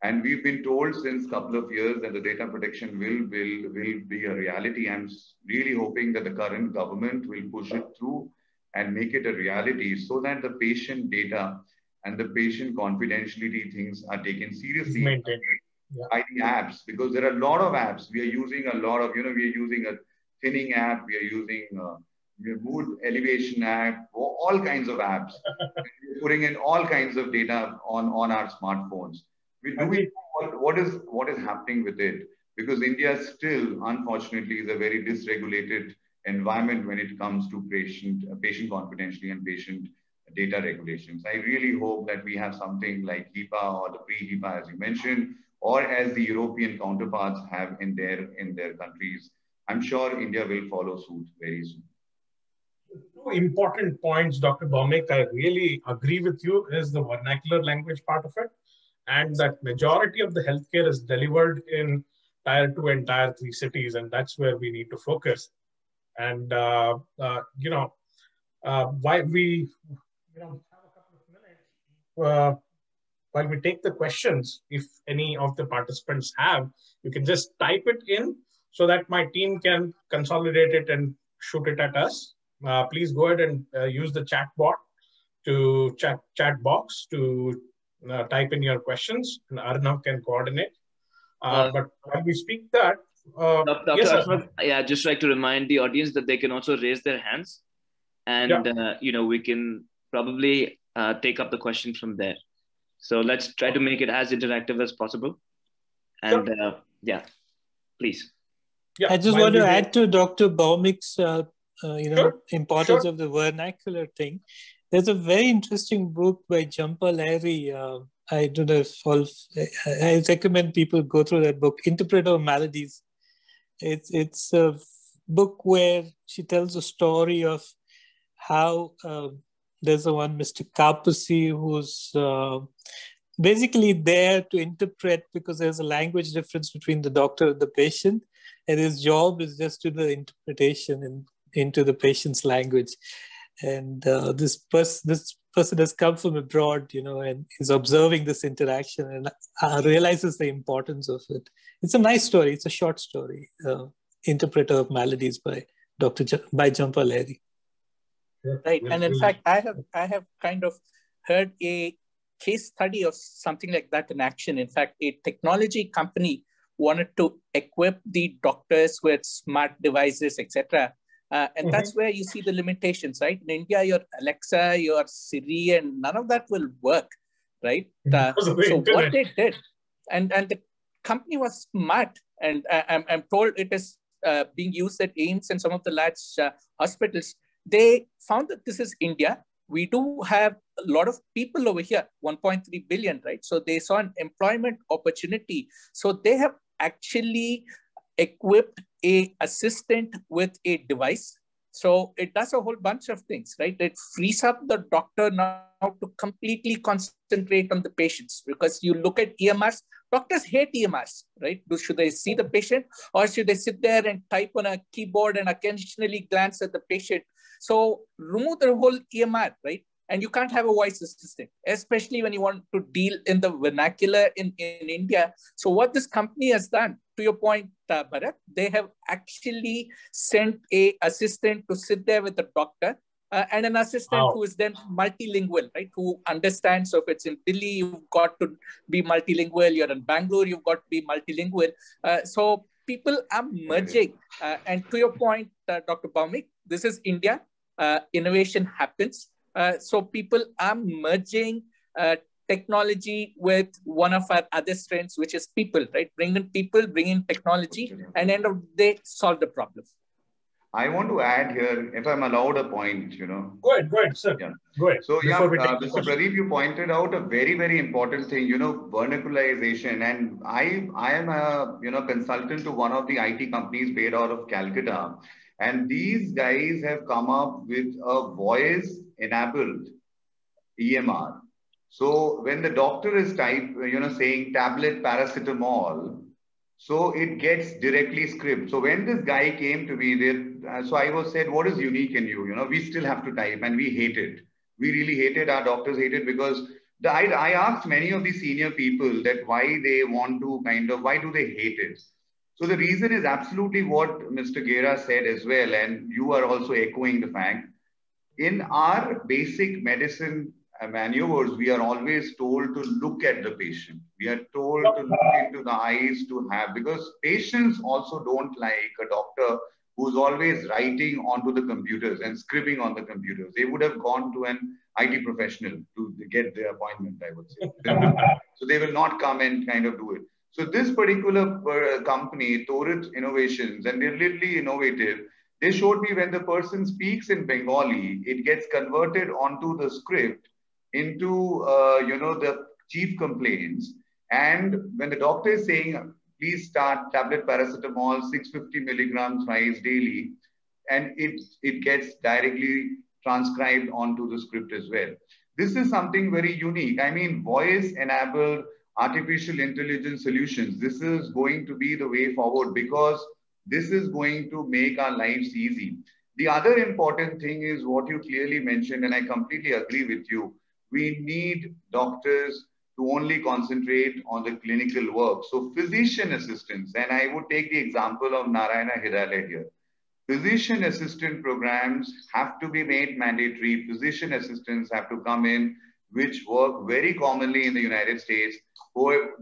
And we've been told since a couple of years that the data protection will be a reality. I'm really hoping that the current government will push it through and make it a reality, so that the patient data and the patient confidentiality things are taken seriously by the apps, because there are a lot of apps. We are using a lot of, we are using a thinning app, we are using mood elevation app, all kinds of apps. We're putting in all kinds of data on our smartphones. What is happening with it? Because India still, unfortunately, is a very dysregulated environment when it comes to patient confidentiality and patient data regulations. I really hope that we have something like HIPAA or the pre-HIPAA, as you mentioned, or as the European counterparts have in their countries. I'm sure India will follow suit very soon. Two important points, Dr. Bhaumik, I really agree with you, is the vernacular language part of it, and that majority of the healthcare is delivered in Tier 2 and Tier 3 cities, and that's where we need to focus. And why we have a couple of minutes while we take the questions. If any of the participants have, you can just type it in so that my team can consolidate it and shoot it at us. Please go ahead and use the chat box to type in your questions, and Arnav can coordinate. But while we speak that, Dr. yes, Ashwath, I'd just like to remind the audience that they can also raise their hands, and we can probably take up the question from there. So let's try to make it as interactive as possible. And please. I just want to add to Dr. Bhaumik's importance of the vernacular thing. There's a very interesting book by Jhumpa Lahiri. I don't know I recommend people go through that book, Interpreter of Maladies. It's a book where she tells a story of how there's a one Mr. Kapasi who's basically there to interpret, because there's a language difference between the doctor and the patient, and his job is just to do the interpretation into the patient's language. And this person has come from abroad, and is observing this interaction and realizes the importance of it. It's a nice story. It's a short story, Interpreter of Maladies by Jhampa Lahiri. Right, and in fact, I have kind of heard a case study of something like that in action. In fact, a technology company wanted to equip the doctors with smart devices, etc. And that's where you see the limitations, right? In India, your Alexa, your Siri, and none of that will work, right? So what they did, and the company was smart, and I'm told it is being used at AIIMS and some of the large hospitals. They found that this is India. We do have a lot of people over here, 1.3 billion, right? So they saw an employment opportunity. So they have actually equipped a assistant with a device. So it does a whole bunch of things, right? It frees up the doctor now to completely concentrate on the patients, because you look at EMRs, doctors hate EMRs, right? Should they see the patient, or should they sit there and type on a keyboard and occasionally glance at the patient? So remove the whole EMR, right? And you can't have a voice assistant, especially when you want to deal in the vernacular in India. So what this company has done, to your point, Bharat, they have actually sent a assistant to sit there with the doctor, and an assistant who is then multilingual, right? Who understands. So if it's in Delhi, you've got to be multilingual. You're in Bangalore, you've got to be multilingual. So people are merging. And to your point, Dr. Bhaumik, this is India. Innovation happens. So people are merging technology with one of our other strengths, which is people, right? Bring in people, bring in technology, and end of the day, solve the problem. I want to add here, if I'm allowed a point, Go ahead, sir. Yeah. Go ahead. So Mr. Pradeep, you pointed out a very, very important thing, vernacularization. And I am a, consultant to one of the IT companies based out of Calcutta. And these guys have come up with a voice-enabled EMR. So when the doctor is saying tablet paracetamol, so it gets directly script. So when this guy came to me, so I said, what is unique in you? We still have to type, and we hate it. We really hate it. Our doctors hate it, because I asked many of the senior people that why they want to why do they hate it? So the reason is absolutely what Mr. Gera said as well. And you are also echoing the fact. In our basic medicine maneuvers, we are always told to look at the patient. We are told to look into the eyes because patients also don't like a doctor who's always writing onto the computers and scribbling on the computers. They would have gone to an IT professional to get their appointment, I would say. So they will not come and do it. So this particular company, Torit Innovations, and they're literally innovative. They showed me when the person speaks in Bengali, it gets converted onto the script into, the chief complaints. And when the doctor is saying, please start tablet paracetamol, 650 milligrams thrice daily, and it gets directly transcribed onto the script as well. This is something very unique. I mean, voice-enabled artificial intelligence solutions. This is going to be the way forward, because this is going to make our lives easy. The other important thing is what you clearly mentioned, and I completely agree with you. We need doctors to only concentrate on the clinical work. So physician assistants, and I would take the example of Narayana Hrudayalaya here. Physician assistant programs have to be made mandatory. Physician assistants have to come in, which work very commonly in the United States.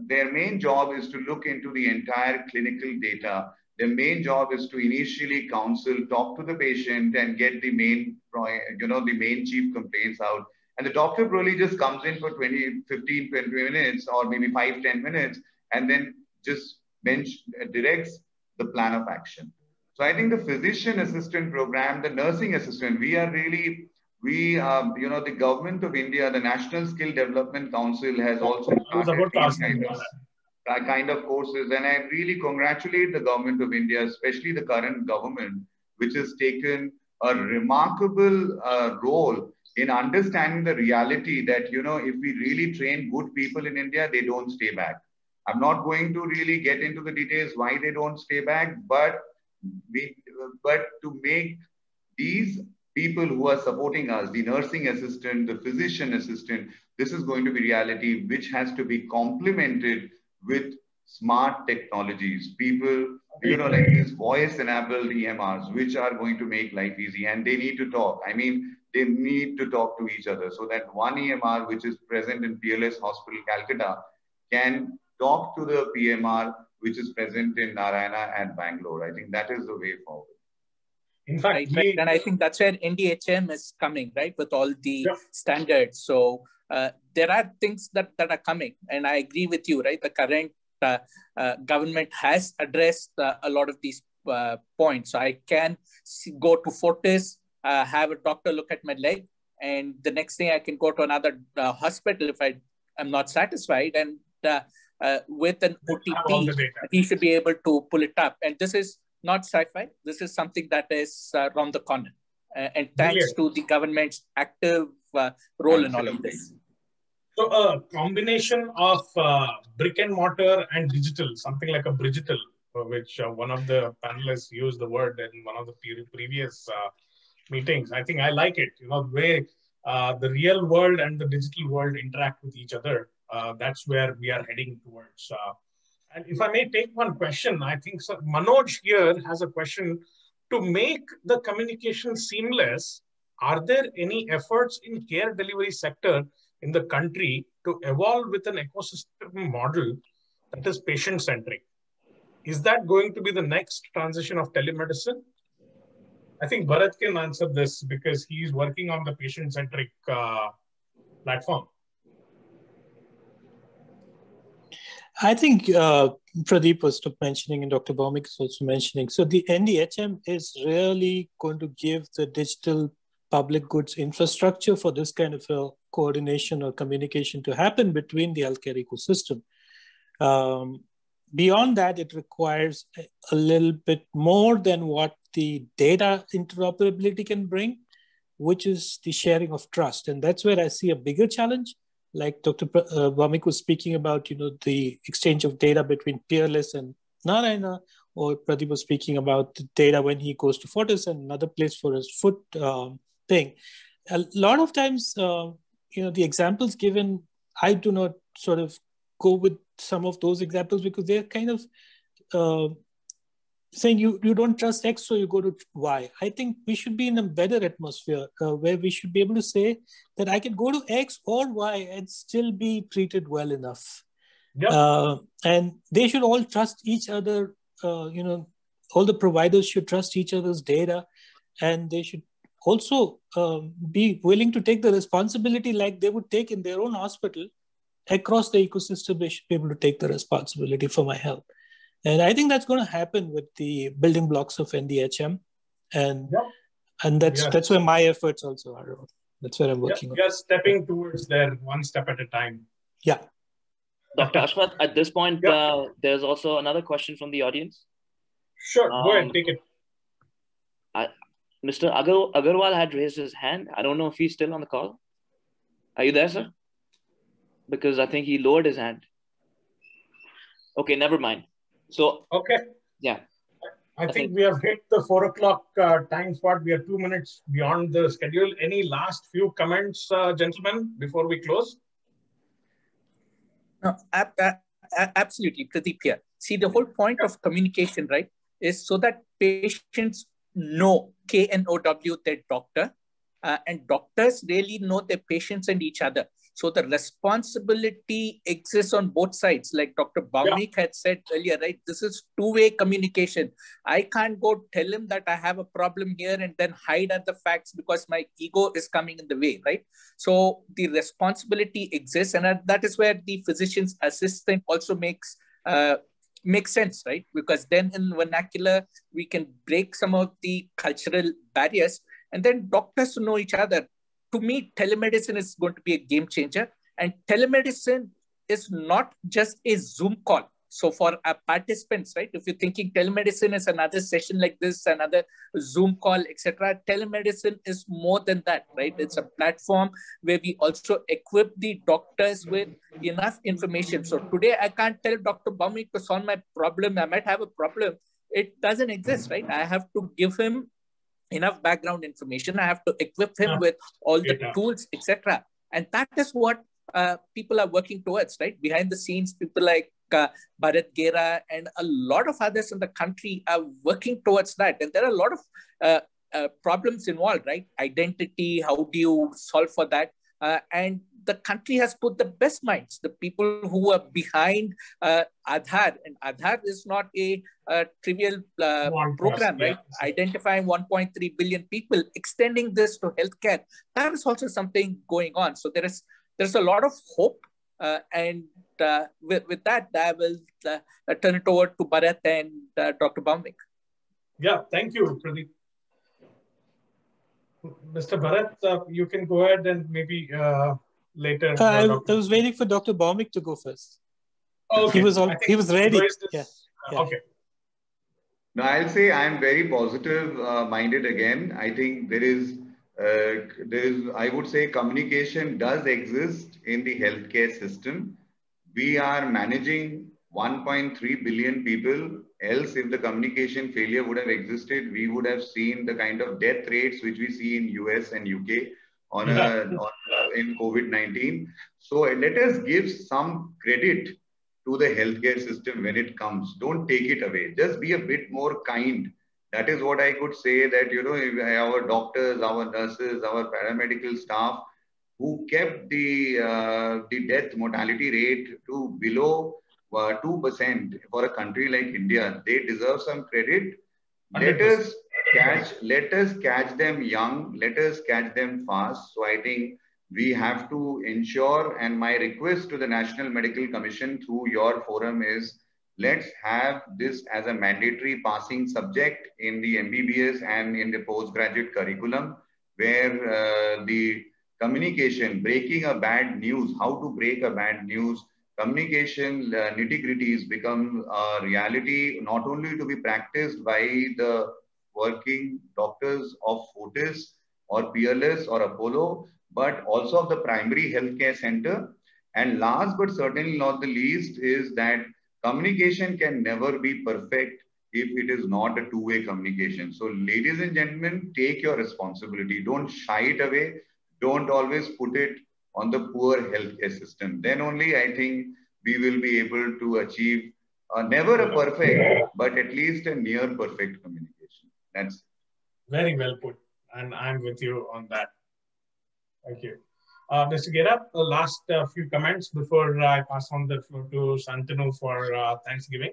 Their main job is to look into the entire clinical data. Their main job is to initially counsel, talk to the patient, and get the main, the main chief complaints out. And the doctor probably just comes in for 15, 20 minutes, or maybe 5, 10 minutes, and then just directs the plan of action. So I think the physician assistant program, the nursing assistant, the government of India, the National Skill Development Council has also started these kind of courses. And I really congratulate the government of India, especially the current government, which has taken a remarkable role in understanding the reality that, you know, if we really train good people in India, they don't stay back. I'm not going to really get into the details why they don't stay back, but to make these people who are supporting us, the nursing assistant, the physician assistant, this is going to be reality, which has to be complemented with smart technologies. People, you know, like these voice-enabled EMRs, which are going to make life easy, and they need to talk. I mean, they need to talk to each other so that one EMR, which is present in Peerless Hospital, Calcutta, can talk to the PMR, which is present in Narayana and Bangalore. I think that is the way forward. In fact, right. And I think that's where NDHM is coming, right, with all the standards. So there are things that are coming, and I agree with you, right? The current government has addressed a lot of these points. So I can go to Fortis, have a doctor look at my leg, and the next thing I can go to another hospital if I am not satisfied, and with an OTP, he should be able to pull it up. And this is not sci-fi. This is something that is around the corner. And thanks to the government's active role in all of this. So a combination of brick and mortar and digital, something like a Bridgital, which one of the panelists used the word in one of the previous meetings. I think I like it. You know, the way the real world and the digital world interact with each other. That's where we are heading towards. And if I may take one question, I think Manoj here has a question. To make the communication seamless, are there any efforts in care delivery sector in the country to evolve with an ecosystem model that is patient-centric? Is that going to be the next transition of telemedicine? I think Bharat can answer this because he is working on the patient-centric platform. I think Pradeep was mentioning, and Dr. Bhaumik is also mentioning. So the NDHM is really going to give the digital public goods infrastructure for this kind of a coordination or communication to happen between the healthcare ecosystem. Beyond that, it requires a little bit more than what the data interoperability can bring, which is the sharing of trust. And that's where I see a bigger challenge. Like Dr. Bhaumik was speaking about, you know, the exchange of data between Peerless and Narayana, or Pradeep was speaking about the data when he goes to Fortis and another place for his foot thing. A lot of times, you know, the examples given, I do not sort of go with some of those examples because they're kind of saying you don't trust X, so you go to Y. I think we should be in a better atmosphere where we should be able to say that I can go to X or Y and still be treated well enough. Yep. And they should all trust each other. You know, all the providers should trust each other's data, and they should also be willing to take the responsibility like they would take in their own hospital. Across the ecosystem, they should be able to take the responsibility for my health. And I think that's going to happen with the building blocks of NDHM. And that's where my efforts also are. That's where I'm working on. You're stepping towards there one step at a time. Yeah. Dr. Ashwath, at this point, there's also another question from the audience. Sure, go ahead, take it. Mr. Agarwal had raised his hand. I don't know if he's still on the call. Are you there, sir? Because I think he lowered his hand. Okay, never mind. So, okay. Yeah. I think we have hit the 4 o'clock time spot. We are 2 minutes beyond the schedule. Any last few comments, gentlemen, before we close? No, absolutely, Pradeep here. See, the whole point of communication, right, is so that patients know, K-N-O-W, their doctor, and doctors really know their patients and each other. So the responsibility exists on both sides. Like Dr. Bhaumik had said earlier, right? This is two-way communication. I can't go tell him that I have a problem here and then hide at the facts because my ego is coming in the way, right? So the responsibility exists, and that is where the physician's assistant also makes sense, right? Because then in vernacular, we can break some of the cultural barriers, and then doctors know each other. To me, telemedicine is going to be a game changer. And telemedicine is not just a Zoom call. So for our participants, right, if you're thinking telemedicine is another session like this, another Zoom call, etc., telemedicine is more than that, right? It's a platform where we also equip the doctors with enough information. So today I can't tell Dr. Bhaumik to solve my problem. I might have a problem. It doesn't exist, right? I have to give him enough background information. I have to equip him with all the tools, etc. And that is what people are working towards, right? Behind the scenes, people like Bharat Gera and a lot of others in the country are working towards that. And there are a lot of problems involved, right? Identity, how do you solve for that? And the country has put the best minds, the people who are behind Aadhaar. And Aadhaar is not a trivial program, right? Yeah. Identifying 1.3 billion people, extending this to healthcare, that is also something going on. So there's a lot of hope. And with that, I will turn it over to Bharat and Dr. Bhaumik. Yeah, thank you, Pradeep. Mr. Bharat, you can go ahead and maybe later. I was waiting for Dr. Bhaumik to go first. Okay. He was ready. Yeah. Okay. No, I'll say I'm very positive minded again. I think there is, I would say communication does exist in the healthcare system. We are managing 1.3 billion people. Else, if the communication failure would have existed, we would have seen the kind of death rates which we see in US and UK in COVID-19. So let us give some credit to the healthcare system when it comes. Don't take it away. Just be a bit more kind. That is what I could say, that, you know, our doctors, our nurses, our paramedical staff who kept the death mortality rate to below 2% for a country like India, they deserve some credit. Let us catch them young. Let us catch them fast. So I think we have to ensure, and my request to the National Medical Commission through your forum is, let's have this as a mandatory passing subject in the MBBS and in the postgraduate curriculum, where the communication, breaking a bad news, how to break a bad news, communication nitty-gritties become a reality, not only to be practiced by the working doctors of Fortis or Peerless or Apollo, but also of the primary healthcare center. And last but certainly not the least is that communication can never be perfect if it is not a two-way communication. So ladies and gentlemen, take your responsibility. Don't shy it away. Don't always put it on the poor healthcare system. Then only I think we will be able to achieve never a perfect, but at least a near perfect communication. That's it. Very well put. And I'm with you on that. Thank you. Mr. Gera, the last few comments before I pass on the floor to Shantanu for Thanksgiving.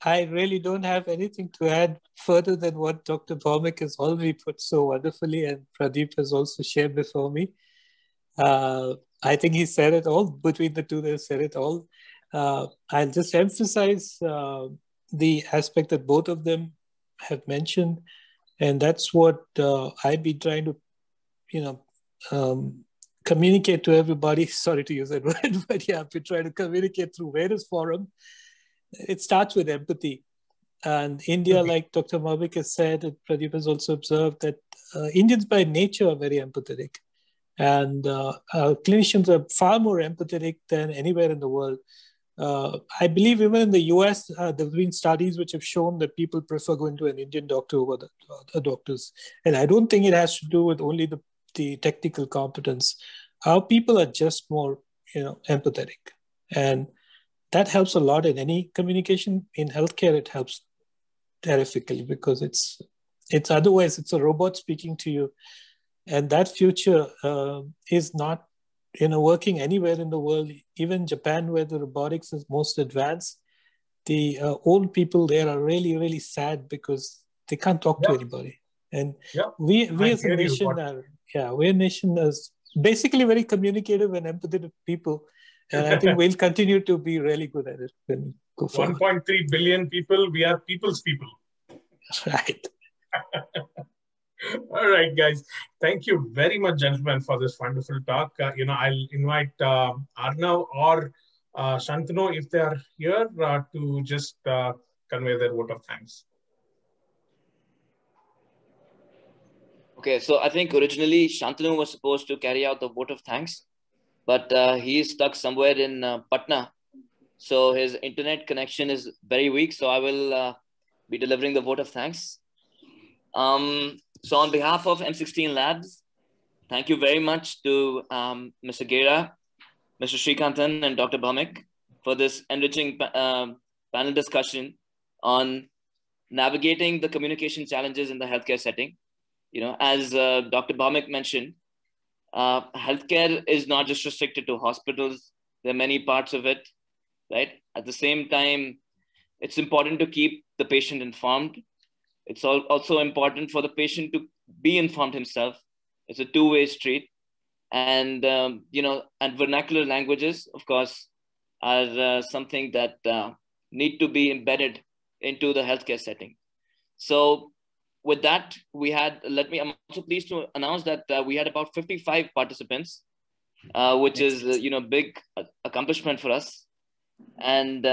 I really don't have anything to add further than what Dr. Bhaumik has already put so wonderfully, and Pradeep has also shared before me. I think he said it all. Between the two, they said it all. I'll just emphasize the aspect that both of them have mentioned, and that's what I've been trying to, communicate to everybody. Sorry to use that word, but yeah, I've been trying to communicate through various forums. It starts with empathy. And India, like Dr. Bhaumik has said, and Pradeep has also observed, that Indians by nature are very empathetic. And clinicians are far more empathetic than anywhere in the world. I believe even in the US, there have been studies which have shown that people prefer going to an Indian doctor over the other doctors. And I don't think it has to do with only the technical competence. Our people are just more, empathetic. And that helps a lot in any communication. In healthcare, it helps terrifically, because it's otherwise it's a robot speaking to you. And that future is not, working anywhere in the world. Even Japan, where the robotics is most advanced, the old people there are really, really sad because they can't talk to anybody. And we as a nation we're a nation that's basically very communicative and empathetic people. And I think we'll continue to be really good at it when we go forward. 1.3 billion people, we are people's people. Right. All right, guys. Thank you very much, gentlemen, for this wonderful talk. I'll invite Arnav or Shantanu, if they are here, to just convey their vote of thanks. Okay, so I think originally Shantanu was supposed to carry out the vote of thanks, but he is stuck somewhere in Patna. So his internet connection is very weak. So I will be delivering the vote of thanks. So on behalf of M16 Labs, thank you very much to Mr. Gera, Mr. Srikantan, and Dr. Bhaumik for this enriching panel discussion on navigating the communication challenges in the healthcare setting. You know, as Dr. Bhaumik mentioned, healthcare is not just restricted to hospitals. There are many parts of it, right? At the same time, it's important to keep the patient informed. It's also important for the patient to be informed himself. It's a two-way street. And, you know, and vernacular languages, of course, are something that need to be embedded into the healthcare setting. So with that, I'm also pleased to announce that we had about 55 participants, which is, you know, big accomplishment for us. And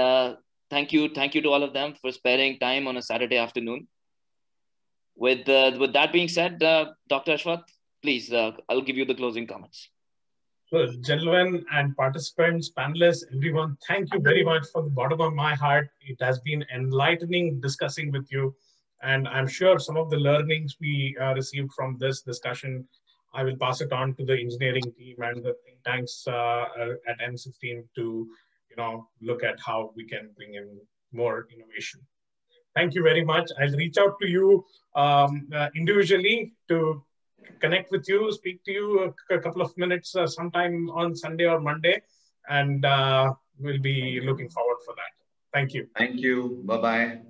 thank you to all of them for sparing time on a Saturday afternoon. With that being said, Dr. Ashwath, please, I'll give you the closing comments. So, gentlemen and participants, panelists, everyone, thank you very much from the bottom of my heart. It has been enlightening discussing with you. And I'm sure some of the learnings we received from this discussion, I will pass it on to the engineering team and the think tanks at M16 to, you know, look at how we can bring in more innovation. Thank you very much. I'll reach out to you individually to connect with you, speak to you a couple of minutes sometime on Sunday or Monday, and we'll be looking forward for that. Thank you. Thank you. Bye-bye.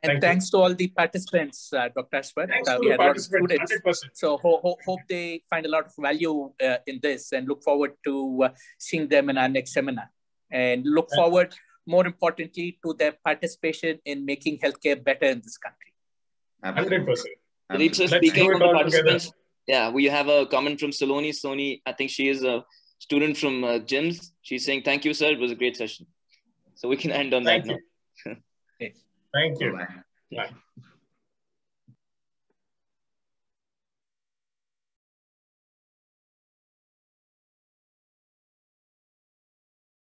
And thanks to all the participants, Dr. Ashwath. We had a lot of students. 100%. So hope they find a lot of value in this and look forward to seeing them in our next seminar. And look forward, more importantly, to their participation in making healthcare better in this country. 100%. Speaking of the participants, yeah, we have a comment from Saloni. Soni, I think she is a student from GIMS. She's saying, thank you, sir. It was a great session. So we can end on that note. Thank you. Bye-bye. Bye.